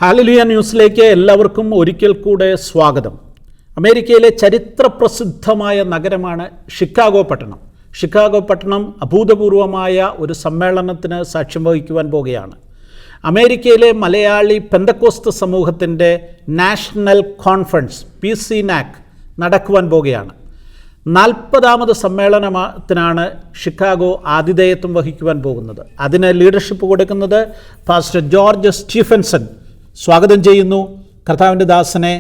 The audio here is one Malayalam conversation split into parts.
ഹല്ലേലൂയ ന്യൂസിലേക്ക് എല്ലാവർക്കും ഒരിക്കൽ കൂടെ സ്വാഗതം. അമേരിക്കയിലെ ചരിത്രപ്രസിദ്ധമായ നഗരമാണ് ഷിക്കാഗോ പട്ടണം. ഷിക്കാഗോ പട്ടണം അഭൂതപൂർവമായ ഒരു സമ്മേളനത്തിന് സാക്ഷ്യം വഹിക്കുവാൻ പോകുകയാണ്. അമേരിക്കയിലെ മലയാളി പെന്തക്കോസ്ത് സമൂഹത്തിൻ്റെ നാഷണൽ കോൺഫറൻസ് PCNAC നടക്കുവാൻ പോകുകയാണ്. 40ാമത് സമ്മേളനത്തിനാണ് ഷിക്കാഗോ ആതിഥേയത്വം വഹിക്കുവാൻ പോകുന്നത്. അതിന് ലീഡർഷിപ്പ് കൊടുക്കുന്നത് പാസ്റ്റർ ജോർജ് സ്റ്റീഫൻസൺ. സ്വാഗതം ചെയ്യുന്നു കർത്താവിൻ്റെ ദാസനെ.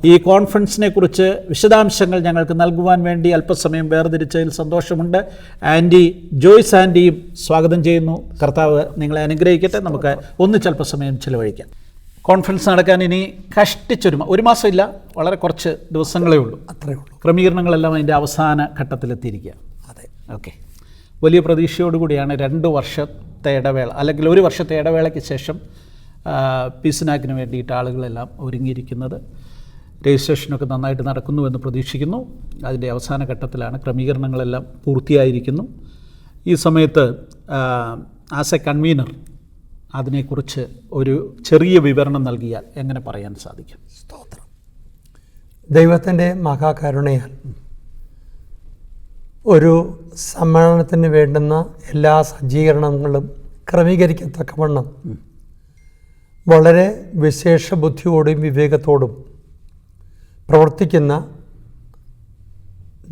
ഈ കോൺഫറൻസിനെ കുറിച്ച് വിശദാംശങ്ങൾ ഞങ്ങൾക്ക് നൽകുവാൻ വേണ്ടി അല്പസമയം വേർതിരിച്ചതിൽ സന്തോഷമുണ്ട്. ജോയ്സ് ആൻറ്റിയും സ്വാഗതം ചെയ്യുന്നു. കർത്താവ് നിങ്ങളെ അനുഗ്രഹിക്കട്ടെ. നമുക്ക് അല്പസമയം ചിലവഴിക്കാം. കോൺഫറൻസ് നടക്കാൻ ഇനി ഒരു മാസമില്ല, വളരെ കുറച്ച് ദിവസങ്ങളേ ഉള്ളൂ. അത്രയേ ഉള്ളൂ. ക്രമീകരണങ്ങളെല്ലാം അതിൻ്റെ അവസാന ഘട്ടത്തിലെത്തിയിരിക്കുക. അതെ, ഓക്കെ. വലിയ പ്രതീക്ഷയോടുകൂടിയാണ് 2 വർഷത്തെ ഇടവേള അല്ലെങ്കിൽ 1 വർഷത്തെ ഇടവേളയ്ക്ക് ശേഷം PCNACന് വേണ്ടിയിട്ട് ആളുകളെല്ലാം ഒരുങ്ങിയിരിക്കുന്നത്. രജിസ്ട്രേഷനൊക്കെ നന്നായിട്ട് നടക്കുന്നുവെന്ന് പ്രതീക്ഷിക്കുന്നു. അതിൻ്റെ അവസാന ഘട്ടത്തിലാണ്. ക്രമീകരണങ്ങളെല്ലാം പൂർത്തിയായിരിക്കുന്നു. ഈ സമയത്ത് ആസ് എ കൺവീനർ അതിനെക്കുറിച്ച് ഒരു ചെറിയ വിവരണം നൽകിയാൽ എങ്ങനെ പറയാൻ സാധിക്കും? സ്തോത്രം. ദൈവത്തിൻ്റെ മഹാകരുണയാൽ ഒരു സമ്മേളനത്തിന് വേണ്ടുന്ന എല്ലാ സജ്ജീകരണങ്ങളും ക്രമീകരിക്കത്തക്കവണ്ണം വളരെ വിശേഷ ബുദ്ധിയോടും വിവേകത്തോടും പ്രവർത്തിക്കുന്ന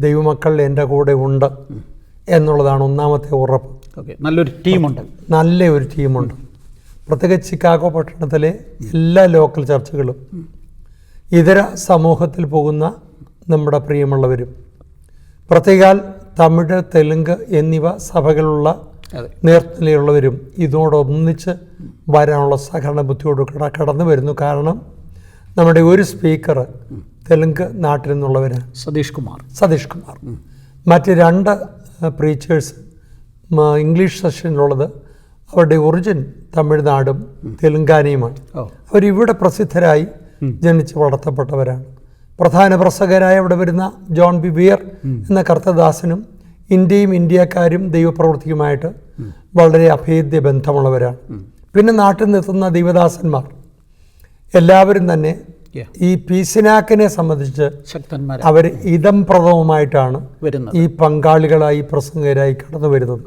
ദൈവമക്കൾ എൻ്റെ കൂടെ ഉണ്ട് എന്നുള്ളതാണ് ഒന്നാമത്തെ ഉറപ്പ്. നല്ലൊരു ടീമുണ്ട്. നല്ലൊരു ടീമുണ്ട്. പ്രത്യേകിച്ച് ഷിക്കാഗോ പട്ടണത്തിലെ എല്ലാ ലോക്കൽ ചർച്ചുകളും ഇതര സമൂഹത്തിൽ പോകുന്ന നമ്മുടെ പ്രിയമുള്ളവരും പ്രത്യേകാൽ തമിഴ്, തെലുങ്ക് എന്നിവ സഭകളുള്ള നേർനിലയുള്ളവരും ഇതിനോടൊന്നിച്ച് വരാനുള്ള സഹകരണ ബുദ്ധിയോട് കടന്നു വരുന്നു. കാരണം നമ്മുടെ ഒരു സ്പീക്കർ തെലുങ്ക് നാട്ടിൽ നിന്നുള്ളവരാണ്, സതീഷ് കുമാർ. മറ്റ് 2 പ്രീച്ചേഴ്സ് ഇംഗ്ലീഷ് സെഷനിലുള്ളത് അവരുടെ ഒറിജിൻ തമിഴ്നാടും തെലുങ്കാനയുമാണ്. അവരിവിടെ പ്രസിദ്ധരായി ജനിച്ച് വളർത്തപ്പെട്ടവരാണ്. പ്രധാന പ്രസംഗകരായ ഇവിടെ വരുന്ന ജോൺ ബിബിയർ എന്ന കർത്തദാസനും ഇന്ത്യയും ഇന്ത്യക്കാരും ദൈവപ്രവൃത്തിയുമായിട്ട് വളരെ അഭേദ്യ ബന്ധമുള്ളവരാണ്. പിന്നെ നാട്ടിൽ നിൽക്കുന്ന ദൈവദാസന്മാർ എല്ലാവരും തന്നെ ഈ PCNACനെ സംബന്ധിച്ച് അവർ ഇതംപ്രദവുമായിട്ടാണ് ഈ പങ്കാളികളായി പ്രസംഗകരായി കടന്നു വരുന്നത്.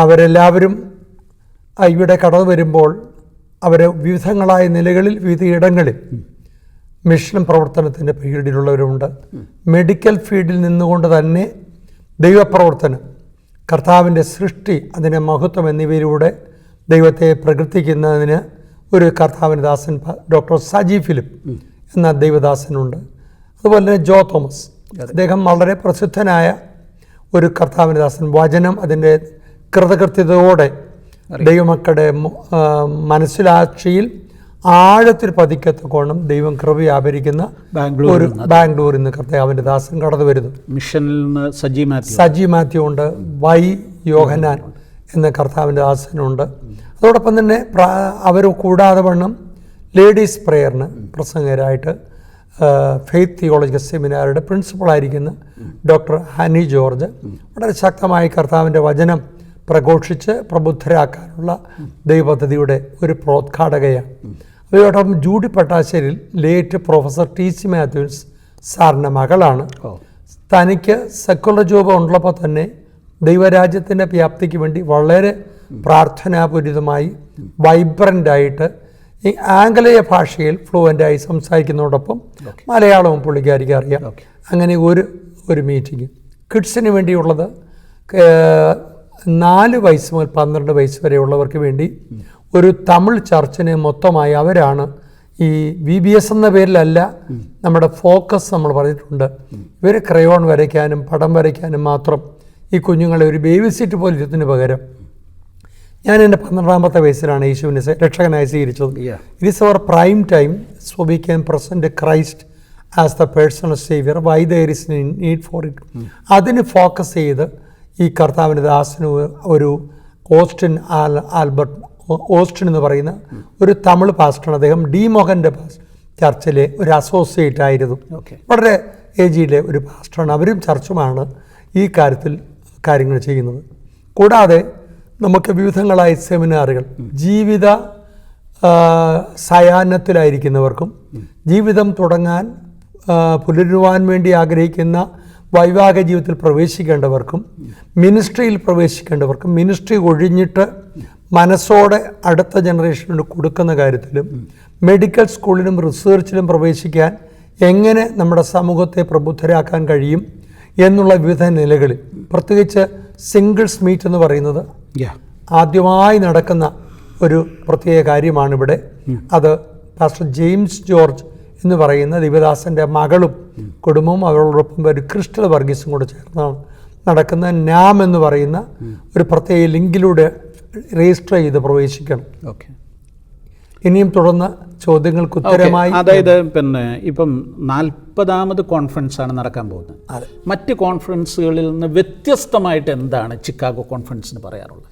അവരെല്ലാവരും ഇവിടെ കടന്നു വരുമ്പോൾ അവർ വിവിധങ്ങളായ നിലകളിൽ വിവിധ ഇടങ്ങളിൽ മിഷൻ പ്രവർത്തനത്തിൻ്റെ പീരീഡിലുള്ളവരുണ്ട്. മെഡിക്കൽ ഫീൽഡിൽ നിന്നുകൊണ്ട് തന്നെ ദൈവപ്രവർത്തനം, കർത്താവിൻ്റെ സൃഷ്ടി, അതിൻ്റെ മഹത്വം എന്നിവയിലൂടെ ദൈവത്തെ പ്രകീർത്തിക്കുന്നതിന് ഒരു കർത്താവിൻ്റെ ദാസൻ ഡോക്ടർ സജി ഫിലിപ്പ് എന്ന ദൈവദാസനുണ്ട്. അതുപോലെ തന്നെ ജോ തോമസ്, അദ്ദേഹം വളരെ പ്രസിദ്ധനായ ഒരു കർത്താവിൻ്റെ ദാസൻ. വചനം അതിൻ്റെ കൃതകൃത്യതയോടെ ദൈവമക്കളുടെ മനസ്സിലാക്ഷിയിൽ ആഴത്തിൽ പതിക്കത്തക്കോണം ദൈവം കൃപ വ്യാപരിക്കുന്ന ബാംഗ്ലൂരിൽ നിന്ന് കർത്താവിൻ്റെ ദാസൻ കടന്നു വരുന്നു. മിഷനിൽ നിന്ന് സജി മാത്യു ഉണ്ട്. വൈ യോഹനാൻ എന്ന കർത്താവിൻ്റെ ദാസനുണ്ട്. അതോടൊപ്പം തന്നെ അവർ കൂടാതെ വണ്ണം ലേഡീസ് പ്രേയറിന് പ്രസംഗകരായിട്ട് ഫെയ്ത്ത് തിയോളജിക്കൽ സെമിനാറുടെ പ്രിൻസിപ്പളായിരിക്കുന്ന ഡോക്ടർ ഹനി ജോർജ് വളരെ ശക്തമായി കർത്താവിൻ്റെ വചനം പ്രഘോഷിച്ച് പ്രബുദ്ധരാക്കാനുള്ള ദൈവപദ്ധതിയുടെ ഒരു പ്രോദ്ഘാടകയാണ്. അവയോടൊപ്പം ജൂഡി പട്ടാശ്ശേരിയിൽ ലേറ്റ് പ്രൊഫസർ TC മാത്യൂസ് സാറിൻ്റെ മകളാണ്. തനിക്ക് സെക്കുലർ ജോബ് ഉള്ളപ്പോൾ തന്നെ ദൈവരാജ്യത്തിൻ്റെ വ്യാപ്തിക്ക് വേണ്ടി വളരെ പ്രാർത്ഥനാപൂരിതമായി വൈബ്രൻ്റായിട്ട് ഈ ആംഗലേയ ഭാഷയിൽ ഫ്ലുവൻ്റായി സംസാരിക്കുന്നതോടൊപ്പം മലയാളവും പുള്ളിക്കാരിക്ക് അറിയാം. അങ്ങനെ ഒരു മീറ്റിംഗ് കിഡ്സിന് വേണ്ടിയുള്ളത് 4 വയസ്സ് മുതൽ 12 വയസ്സ് വരെയുള്ളവർക്ക് വേണ്ടി ഒരു തമിഴ് ചർച്ചിനെ മൊത്തമായി അവരാണ് ഈ VBS എന്ന പേരിലല്ല നമ്മുടെ ഫോക്കസ് നമ്മൾ പറഞ്ഞിട്ടുണ്ട്. ഇവർ ക്രയോൺ വരയ്ക്കാനും പടം വരയ്ക്കാനും മാത്രം ഈ കുഞ്ഞുങ്ങളെ ഒരു ബേബി സീറ്റ് പോലെ ഇരുത്തിന് പകരം ഞാൻ എൻ്റെ 12ാമത്തെ വയസ്സിലാണ് യേശുവിനെ രക്ഷകനായി സ്വീകരിച്ചത്. It is our prime time, so we can present Christ as the personal saviour, why there is need for it. അതിന് ഫോക്കസ് ചെയ്ത് ഈ കർത്താവിൻ്റെ ദാസന് ഒരു ഓസ്റ്റിൻ എന്ന് പറയുന്ന ഒരു തമിഴ് പാസ്റ്ററാണ്. അദ്ദേഹം ഡി മോഹൻ്റെ ചർച്ചിലെ ഒരു അസോസിയേറ്റ് ആയിരുന്നു. വളരെ ഏജിയിലെ ഒരു പാസ്റ്ററാണ്. അവരും ചർച്ചുമാണ് ഈ കാര്യങ്ങൾ ചെയ്യുന്നത്. കൂടാതെ നമുക്ക് വിവിധങ്ങളായ സെമിനാറുകൾ, ജീവിത സായാഹ്നത്തിലായിരിക്കുന്നവർക്കും ജീവിതം തുടങ്ങാൻ പുലരുവാൻ വേണ്ടി ആഗ്രഹിക്കുന്ന വൈവാഹിക ജീവിതത്തിൽ പ്രവേശിക്കേണ്ടവർക്കും മിനിസ്ട്രിയിൽ പ്രവേശിക്കേണ്ടവർക്കും മിനിസ്ട്രി ഒഴിഞ്ഞിട്ട് മനസ്സോടെ അടുത്ത ജനറേഷനോട് കൊടുക്കുന്ന കാര്യത്തിലും മെഡിക്കൽ സ്കൂളിലും റിസർച്ചിലും പ്രവേശിക്കാൻ എങ്ങനെ നമ്മുടെ സമൂഹത്തെ പ്രബുദ്ധരാക്കാൻ കഴിയും എന്നുള്ള വിവിധ നിലകളിൽ പ്രത്യേകിച്ച് സിംഗിൾസ് മീറ്റ് എന്ന് പറയുന്നത് ആദ്യമായി നടക്കുന്ന ഒരു പ്രത്യേക കാര്യമാണിവിടെ. അത് പാസ്റ്റർ ജെയിംസ് ജോർജ് എന്ന് പറയുന്ന ദിവദാസൻ്റെ മകളും കുടുംബവും അവരോടൊപ്പം ഒരു ക്രിസ്റ്റൽ വർഗീസും കൂടെ ചേർന്നാണ് നടക്കുന്ന നാം എന്ന് പറയുന്ന ഒരു പ്രത്യേക ലിങ്കിലൂടെ രജിസ്റ്റർ ചെയ്ത് പ്രവേശിക്കണം. ഓക്കെ, ഇനിയും തുടർന്ന് ചോദ്യങ്ങൾക്ക് ഉത്തരമായി. അതായത് പിന്നെ ഇപ്പം 40ാമത് കോൺഫറൻസ് ആണ് നടക്കാൻ പോകുന്നത്. മറ്റ് കോൺഫറൻസുകളിൽ നിന്ന് വ്യത്യസ്തമായിട്ട് എന്താണ് ചിക്കാഗോ കോൺഫറൻസിന് പറയാറുള്ളത്?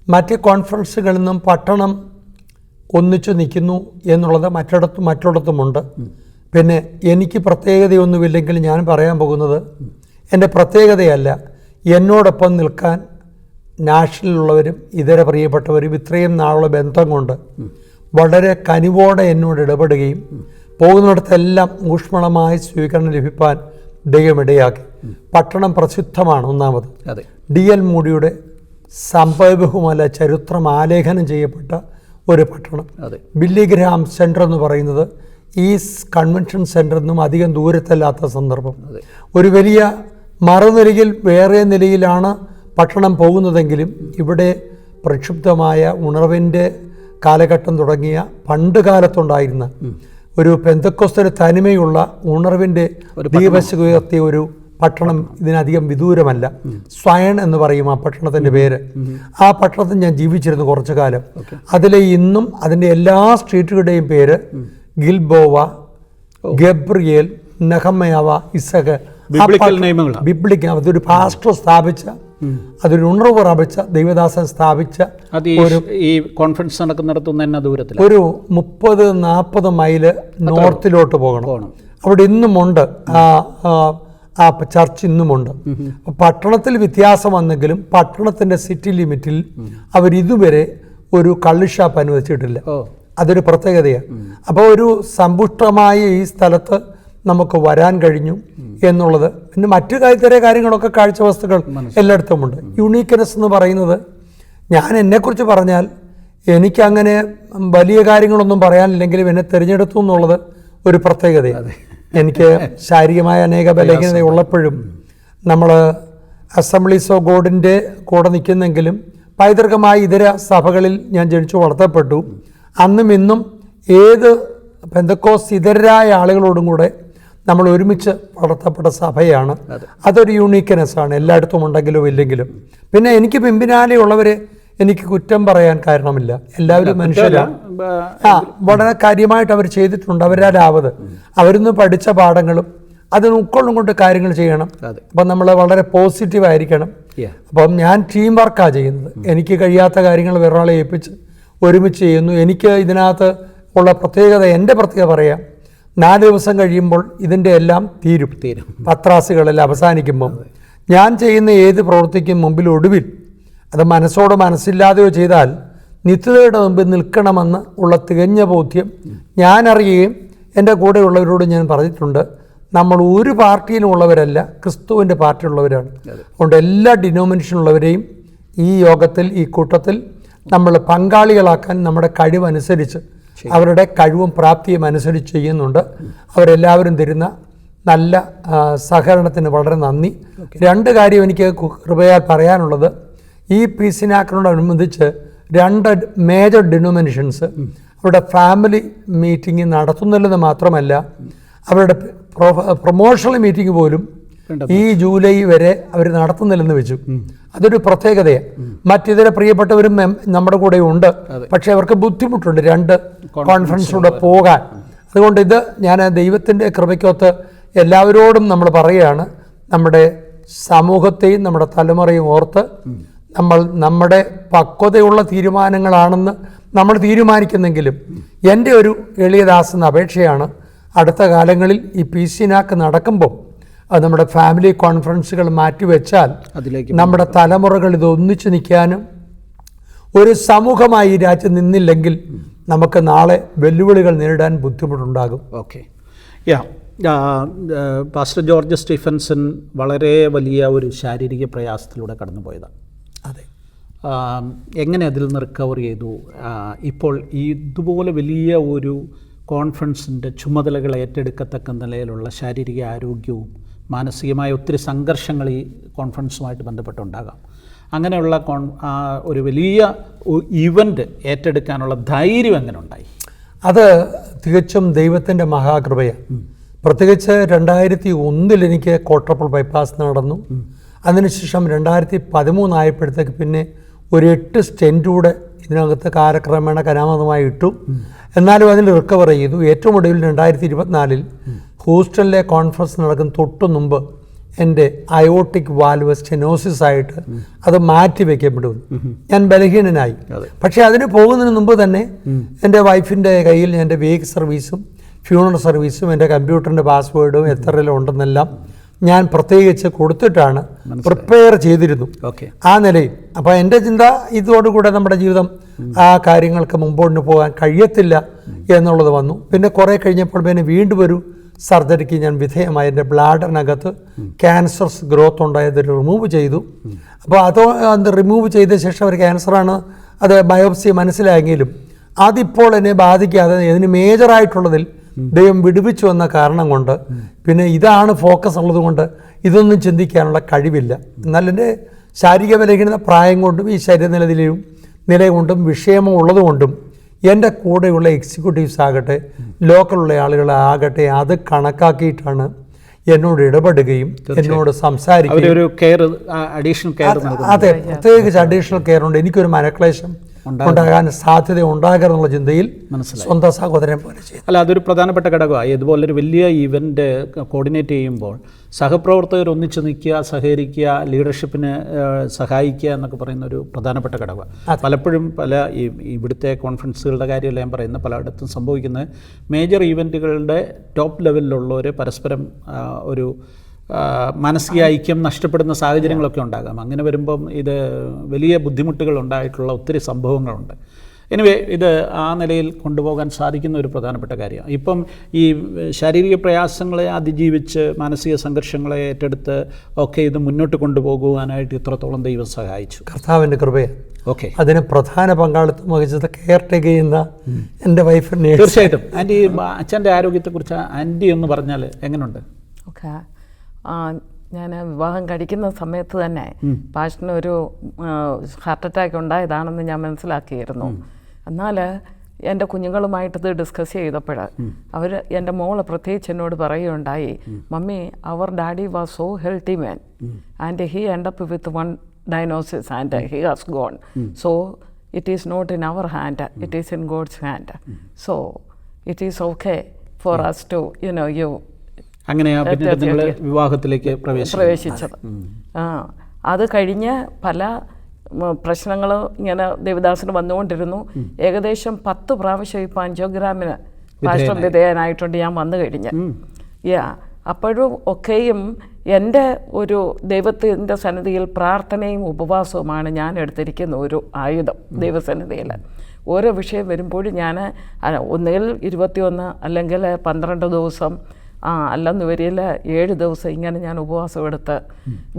മറ്റ് കോൺഫറൻസുകളിൽ നിന്നും പട്ടണം ഒന്നിച്ചു നിൽക്കുന്നു എന്നുള്ളത് മറ്റിടത്തുമുണ്ട്. പിന്നെ എനിക്ക് പ്രത്യേകതയൊന്നുമില്ലെങ്കിൽ ഞാൻ പറയാൻ പോകുന്നത് എൻ്റെ പ്രത്യേകതയല്ല, എന്നോടൊപ്പം നിൽക്കാൻ നാഷണലിലുള്ളവരും ഇതര പ്രിയപ്പെട്ടവരും ഇത്രയും നാളുള്ള ബന്ധം കൊണ്ട് വളരെ കനിവോടെ എന്നോട് ഇടപെടുകയും പോകുന്നിടത്തെല്ലാം ഊഷ്മളമായ സ്വീകരണം ലഭിക്കാൻ ദൈവമിടയാക്കി. പട്ടണം പ്രസിദ്ധമാണ്. ഒന്നാമത് DL മൂഡിയുടെ സംഭവബഹുമല ചരിത്രം ആലേഖനം ചെയ്യപ്പെട്ട ഒരു പട്ടണം. ബില്ലി ഗ്രഹാം സെൻറ്റർ എന്ന് പറയുന്നത് ഈ കൺവെൻഷൻ സെൻറ്ററിൽ നിന്നും അധികം ദൂരത്തല്ലാത്ത സന്ദർഭം. ഒരു വലിയ മറുനിലയിൽ വേറെ നിലയിലാണ് പട്ടണം പോകുന്നതെങ്കിലും ഇവിടെ പ്രക്ഷുബ്ധമായ ഉണർവിൻ്റെ കാലഘട്ടം തുടങ്ങിയ പണ്ട് കാലത്തുണ്ടായിരുന്ന ഒരു പെന്തക്കോസ്തല തനിമയുള്ള ഉണർവിൻ്റെ ദീപശിഖ ഉയർത്തിയ ഒരു പട്ടണം ഇതിനധികം വിദൂരമല്ല. സ്വയൺ എന്ന് പറയും ആ പട്ടണത്തിൻ്റെ പേര്. ആ പട്ടണത്തിൽ ഞാൻ ജീവിച്ചിരുന്നു കുറച്ചു കാലം. അതിലെ ഇന്നും അതിൻ്റെ എല്ലാ സ്ട്രീറ്റുകളുടെയും പേര് ഗിൽബോവ, ഗബ്രിയേൽ, നെഹമ്മയാവ, ഇസഖ്, ബിബ്ലിക്. അതൊരു പാസ്റ്റർ സ്ഥാപിച്ച, അതൊരു ഉണർവ് പ്രാപിച്ച ദൈവദാസൻ സ്ഥാപിച്ച ഈ കോൺഫറൻസ് നടക്കുന്നിടത്തുനിന്ന് തന്നെ ദൂരത്തിൽ ഒരു 30-40 മൈല് നോർത്തിലോട്ട് പോകണം. അവിടെ ഇന്നുമുണ്ട് ആ ചർച്ച് ഇന്നുമുണ്ട്. പട്ടണത്തിൽ വ്യത്യാസം വന്നെങ്കിലും പട്ടണത്തിൻ്റെ സിറ്റി ലിമിറ്റിൽ അവരിതുവരെ ഒരു കള്ളുഷാപ്പ് അനുവദിച്ചിട്ടില്ല. അതൊരു പ്രത്യേകതയാണ്. അപ്പോൾ ഒരു സമ്പുഷ്ടമായ ഈ സ്ഥലത്ത് നമുക്ക് വരാൻ കഴിഞ്ഞു എന്നുള്ളത്. പിന്നെ മറ്റു ഇതര കാര്യങ്ങളൊക്കെ കാഴ്ചവസ്തുക്കൾ എല്ലായിടത്തുമുണ്ട്. യുണീക്ക്നെസ് എന്ന് പറയുന്നത്, ഞാൻ എന്നെക്കുറിച്ച് പറഞ്ഞാൽ എനിക്കങ്ങനെ വലിയ കാര്യങ്ങളൊന്നും പറയാനില്ലെങ്കിലും എന്നെ തിരഞ്ഞെടുത്തു എന്നുള്ളത് ഒരു പ്രത്യേകതയാണ്. എനിക്ക് ശാരീരികമായ അനേക ബലഹീനത ഉള്ളപ്പോഴും നമ്മൾ അസംബ്ലീസ് ഓഫ് ഗോഡിൻ്റെ കൂടെ നിൽക്കുന്നെങ്കിലും പൈതൃകമായ ഇതര സഭകളിൽ ഞാൻ ജനിച്ചു വളർത്തപ്പെട്ടു. അന്നും ഇന്നും ഏത് പെന്തക്കോസ്ത് ഇതരായ ആളുകളോടും കൂടെ നമ്മൾ ഒരുമിച്ച് വളർത്തപ്പെട്ട സഭയാണ്. അതൊരു യുണീക്ക്നെസ്സാണ്, എല്ലായിടത്തും ഉണ്ടെങ്കിലും ഇല്ലെങ്കിലും. പിന്നെ എനിക്ക് പിമ്പിനാലെ ഉള്ളവരെ എനിക്ക് കുറ്റം പറയാൻ കാരണമില്ല. എല്ലാവരും മനുഷ്യരാണ്. വളരെ കാര്യമായിട്ട് അവർ ചെയ്തിട്ടുണ്ട്. അവരാലാവത് അവരിന്ന് പഠിച്ച പാഠങ്ങളും അതിന് ഉൾക്കൊള്ളും കൊണ്ട് കാര്യങ്ങൾ ചെയ്യണം. അപ്പം നമ്മൾ വളരെ പോസിറ്റീവായിരിക്കണം. അപ്പം ഞാൻ ടീം വർക്കാണ് ചെയ്യുന്നത്. എനിക്ക് കഴിയാത്ത കാര്യങ്ങൾ വേറൊരാളെ ഏൽപ്പിച്ച് ഒരുമിച്ച് ചെയ്യുന്നു. എനിക്ക് ഇതിനകത്ത് ഉള്ള പ്രത്യേകത, എൻ്റെ പ്രത്യേകത പറയാം, 4 ദിവസം കഴിയുമ്പോൾ ഇതിൻ്റെ എല്ലാം തീരും. പത്രാസുകളെല്ലാം അവസാനിക്കുമ്പം ഞാൻ ചെയ്യുന്ന ഏത് പ്രവൃത്തിക്കും മുമ്പിൽ ഒടുവിൽ അത് മനസ്സോടോ മനസ്സില്ലാതെയോ ചെയ്താൽ നിത്യതയുടെ മുമ്പിൽ നിൽക്കണമെന്ന് ഉള്ള തികഞ്ഞ ബോധ്യം ഞാൻ അറിയുകയും എൻ്റെ കൂടെയുള്ളവരോട് ഞാൻ പറഞ്ഞിട്ടുണ്ട്. നമ്മൾ ഒരു പാർട്ടിയിലും ഉള്ളവരല്ല, ക്രിസ്തുവിൻ്റെ പാർട്ടിയുള്ളവരാണ്. അതുകൊണ്ട് എല്ലാ ഡിനോമിനേഷനുള്ളവരെയും ഈ യോഗത്തിൽ, ഈ കൂട്ടത്തിൽ നമ്മൾ പങ്കാളികളാക്കാൻ നമ്മുടെ കഴിവനുസരിച്ച്, അവരുടെ കഴിവും പ്രാപ്തിയും അനുസരിച്ച് ചെയ്യുന്നുണ്ട്. അവരെല്ലാവരും തരുന്ന നല്ല സഹകരണത്തിന് വളരെ നന്ദി. 2 കാര്യം എനിക്ക് കൃപയാൽ പറയാനുള്ളത്, ഈ പീസിനാക്കിനോടനുബന്ധിച്ച് 2 മേജർ ഡിനോമിനേഷൻസ് അവരുടെ ഫാമിലി മീറ്റിംഗ് നടത്തുന്നില്ലെന്ന് മാത്രമല്ല, അവരുടെ പ്രൊമോഷണൽ മീറ്റിംഗ് പോലും ഈ ജൂലൈ വരെ അവർ നടത്തുന്നില്ലെന്ന് വെച്ചു. അതൊരു പ്രത്യേകതയാണ്. മറ്റിതര പ്രിയപ്പെട്ടവരും നമ്മുടെ കൂടെ ഉണ്ട്. പക്ഷെ അവർക്ക് ബുദ്ധിമുട്ടുണ്ട് 2 കോൺഫറൻസിലൂടെ പോകാൻ. അതുകൊണ്ട് ഇത് ഞാൻ ദൈവത്തിൻ്റെ കൃപയ്ക്കൊത്ത് എല്ലാവരോടും നമ്മൾ പറയുകയാണ്, നമ്മുടെ സമൂഹത്തെയും നമ്മുടെ തലമുറയും ഓർത്ത് നമ്മുടെ പക്വതയുള്ള തീരുമാനങ്ങളാണെന്ന് നമ്മൾ തീരുമാനിക്കുന്നെങ്കിലും എൻ്റെ ഒരു എളിയദാസെന്ന അപേക്ഷയാണ്, അടുത്ത കാലങ്ങളിൽ ഈ പീസിനാക്ക് നടക്കുമ്പോൾ അത് നമ്മുടെ ഫാമിലി കോൺഫറൻസുകൾ മാറ്റിവെച്ചാൽ നമ്മുടെ തലമുറകൾ ഇത് ഒന്നിച്ചു നിൽക്കാനും ഒരു സമൂഹമായി ഈ രാജ്യം നിന്നില്ലെങ്കിൽ നമുക്ക് നാളെ വെല്ലുവിളികൾ നേരിടാൻ ബുദ്ധിമുട്ടുണ്ടാകും. ഓക്കെ, പാസ്റ്റർ ജോർജ് സ്റ്റീഫൻസൺ വളരെ വലിയ ഒരു ശാരീരിക പ്രയാസത്തിലൂടെ കടന്നുപോയതാണ്. അതെ. എങ്ങനെ അതിൽ നിന്ന് റിക്കവർ ചെയ്തു? ഇപ്പോൾ ഇതുപോലെ വലിയ ഒരു കോൺഫറൻസിൻ്റെ ചുമതലകൾ ഏറ്റെടുക്കത്തക്ക നിലയിലുള്ള ശാരീരിക ആരോഗ്യവും മാനസികമായ ഒത്തിരി സംഘർഷങ്ങൾ ഈ കോൺഫറൻസുമായിട്ട് ബന്ധപ്പെട്ടുണ്ടാകാം. അങ്ങനെയുള്ള ഒരു വലിയ ഇവൻ്റ് ഏറ്റെടുക്കാനുള്ള ധൈര്യം എങ്ങനെ ഉണ്ടായി? അത് തികച്ചും ദൈവത്തിൻ്റെ മഹാകൃപയാണ്. പ്രത്യേകിച്ച് 2001 എനിക്ക് ക്വാഡ്രപ്പിൾ ബൈപ്പാസ് നടന്നു. അതിനുശേഷം 2013 ആയപ്പോഴത്തേക്ക് പിന്നെ ഒരു 8 സ്റ്റെൻറ്റ് കൂടെ ഇതിനകത്ത് കാലക്രമേണ കരാമതമായി ഇട്ടു. എന്നാലും അതിൽ റിക്കവർ ചെയ്തു. ഏറ്റവും ഒടുവിൽ 2024 ഹൂസ്റ്റണിലെ കോൺഫറൻസ് നടക്കുന്ന തൊട്ടു മുമ്പ് എൻ്റെ അയോട്ടിക് വാൽവ് സ്റ്റെനോസിസ് ആയിട്ട് അത് മാറ്റി വയ്ക്കപ്പെടുന്നു. ഞാൻ ബലഹീനനായി. പക്ഷേ അതിന് പോകുന്നതിന് മുമ്പ് തന്നെ എൻ്റെ വൈഫിൻ്റെ കയ്യിൽ എൻ്റെ വേക്ക് സർവീസും ഫ്യൂണറൽ സർവീസും എൻ്റെ കമ്പ്യൂട്ടറിൻ്റെ പാസ്വേഡും എത്രയെല്ലാം ഉണ്ടെന്നെല്ലാം ഞാൻ പ്രത്യേകിച്ച് കൊടുത്തിട്ടാണ് പ്രിപ്പയർ ചെയ്തിരുന്നു ആ നിലയിൽ. അപ്പോൾ എൻ്റെ ചിന്ത ഇതോടുകൂടെ നമ്മുടെ ജീവിതം ആ കാര്യങ്ങൾക്ക് മുമ്പോട്ട് പോകാൻ കഴിയത്തില്ല എന്നുള്ളത് വന്നു. പിന്നെ കുറേ കഴിഞ്ഞപ്പോൾ പിന്നെ വീണ്ടും ഒരു സർജറിക്ക് ഞാൻ വിധേയമായി. എൻ്റെ ബ്ലാഡറിനകത്ത് ക്യാൻസർസ് ഗ്രോത്ത് ഉണ്ടായത് റിമൂവ് ചെയ്തു. അപ്പോൾ അത് റിമൂവ് ചെയ്ത ശേഷം ഒരു ക്യാൻസറാണ്, അത് ബയോപ്സി മനസ്സിലായെങ്കിലും അതിപ്പോൾ എന്നെ ബാധിക്കാതെ ഇതിന് മേജറായിട്ടുള്ളതിൽ ദൈവം വിടുവിച്ചു എന്ന കാരണം കൊണ്ട് പിന്നെ ഇതാണ് ഫോക്കസ് ഉള്ളത് കൊണ്ട് ഇതൊന്നും ചിന്തിക്കാനുള്ള കഴിവില്ല. എന്നാൽ എൻ്റെ ശാരീരിക ബലഹീനത പ്രായം കൊണ്ടും ഈ നില കൊണ്ടും വിഷയമോ ഉള്ളതുകൊണ്ടും എൻ്റെ കൂടെയുള്ള എക്സിക്യൂട്ടീവ്സ് ആകട്ടെ ലോക്കലുള്ള ആളുകളാകട്ടെ അത് കണക്കാക്കിയിട്ടാണ് എന്നോട് ഇടപെടുകയും എന്നോട് സംസാരിക്കുകയും. അതെ, പ്രത്യേകിച്ച് അഡീഷണൽ കെയർ ഉണ്ട്. എനിക്കൊരു മനക്ലേശം ഉണ്ടാകാൻ സാധ്യത ഉണ്ടാകാനുള്ള ചിന്തയിൽ സ്വന്തം സഹോദരൻ പോലെ ചെയ്യും. അല്ല, അതൊരു പ്രധാനപ്പെട്ട ഘടകമാണ്. ഇതുപോലൊരു വലിയ ഇവൻ്റ് കോർഡിനേറ്റ് ചെയ്യുമ്പോൾ സഹപ്രവർത്തകർ ഒന്നിച്ച് നിൽക്കുക, സഹകരിക്കുക, ലീഡർഷിപ്പിന് സഹായിക്കുക എന്നൊക്കെ പറയുന്ന ഒരു പ്രധാനപ്പെട്ട ഘടകമാണ്. പലപ്പോഴും ഇവിടുത്തെ കോൺഫറൻസുകളുടെ കാര്യമല്ല ഞാൻ പറയുന്നത്, പലയിടത്തും സംഭവിക്കുന്നത് മേജർ ഈവൻറ്റുകളുടെ ടോപ്പ് ലെവലിലുള്ളവർ പരസ്പരം ഒരു മാനസിക ഐക്യം നഷ്ടപ്പെടുന്ന സാഹചര്യങ്ങളൊക്കെ ഉണ്ടാകാം. അങ്ങനെ വരുമ്പം ഇത് വലിയ ബുദ്ധിമുട്ടുകൾ ഉണ്ടായിട്ടുള്ള ഒത്തിരി സംഭവങ്ങളുണ്ട്. എനിവേ, ഇത് ആ നിലയിൽ കൊണ്ടുപോകാൻ സാധിക്കുന്ന ഒരു പ്രധാനപ്പെട്ട കാര്യമാണ്. ഇപ്പം ഈ ശാരീരിക പ്രയാസങ്ങളെ അതിജീവിച്ച് മാനസിക സംഘർഷങ്ങളെ ഏറ്റെടുത്ത് ഒക്കെ ഇത് മുന്നോട്ട് കൊണ്ടുപോകുവാനായിട്ട് ഇത്രത്തോളം ദൈവം സഹായിച്ചു. കർത്താവിൻ്റെ കൃപയെ. ഓക്കെ, അതിന് പ്രധാന പങ്കാളിത്തം വഹിച്ചത് കെയർ ടേക്ക് ചെയ്യുന്ന എൻ്റെ വൈഫിനെ. തീർച്ചയായിട്ടും. ആൻറ്റി, അച്ഛൻ്റെ ആരോഗ്യത്തെക്കുറിച്ച് ആൻറ്റി എന്ന് പറഞ്ഞാൽ എങ്ങനെയുണ്ട്? ഓക്കെ, ഞാൻ വിവാഹം കഴിക്കുന്ന സമയത്ത് തന്നെ പാഷനൊരു ഹാർട്ട് അറ്റാക്ക് ഉണ്ടായതാണെന്ന് ഞാൻ മനസ്സിലാക്കിയിരുന്നു. എന്നാൽ എൻ്റെ കുഞ്ഞുങ്ങളുമായിട്ടത് ഡിസ്കസ് ചെയ്തപ്പോൾ അവർ, എൻ്റെ മോള് പ്രത്യേകിച്ച് എന്നോട് പറയുകയുണ്ടായി, mummy, our daddy was so healthy man and he end up with one diagnosis and he has gone. So it is not in our hand, it is in God's hand. So it is okay for us to you. അങ്ങനെയാണ് നിങ്ങൾ വിവാഹത്തിലേക്ക് പ്രവേശിച്ചത്. അത് കഴിഞ്ഞ് പല പ്രശ്നങ്ങൾ ഇങ്ങനെ ദേവദാസിന് വന്നുകൊണ്ടിരുന്നു. ഏകദേശം 10 പ്രാവശ്യം ഇപ്പോൾ ആൻജിയോഗ്രാമിന് പാസ്റ്റർ വിധേയനായിട്ടുണ്ട് ഞാൻ വന്നു കഴിഞ്ഞ്. അപ്പോഴും ഒക്കെയും എൻ്റെ ഒരു ദൈവത്തിൻ്റെ സന്നിധിയിൽ പ്രാർത്ഥനയും ഉപവാസവുമാണ് ഞാൻ എടുത്തിരിക്കുന്ന ഒരു ആയുധം. ദൈവസന്നിധിയിൽ ഓരോ വിഷയം വരുമ്പോഴും ഞാൻ ഒന്നുകിൽ 21 അല്ലെങ്കിൽ 12 ദിവസം, അല്ലെന്ന് വരില്ല 7 ദിവസം ഇങ്ങനെ ഞാൻ ഉപവാസം എടുത്ത്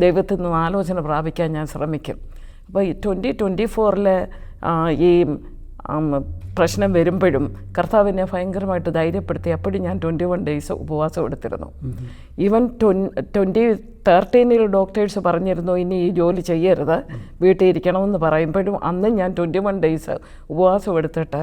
ദൈവത്തിൽ നിന്ന് ആലോചന പ്രാപിക്കാൻ ഞാൻ ശ്രമിക്കും. അപ്പോൾ ഈ 2024 ഈ പ്രശ്നം വരുമ്പോഴും കർത്താവിനെ ഭയങ്കരമായിട്ട് ധൈര്യപ്പെടുത്തി. അപ്പോഴും ഞാൻ 21 ഡേയ്സ് ഉപവാസം എടുത്തിരുന്നു. ഈവൻ 2013 ഡോക്ടേഴ്സ് പറഞ്ഞിരുന്നു ഇനി ഈ ജോലി ചെയ്യരുത്, വീട്ടിൽ ഇരിക്കണമെന്ന് പറയുമ്പോഴും അന്നും ഞാൻ 21 ഡേയ്സ് ഉപവാസം എടുത്തിട്ട്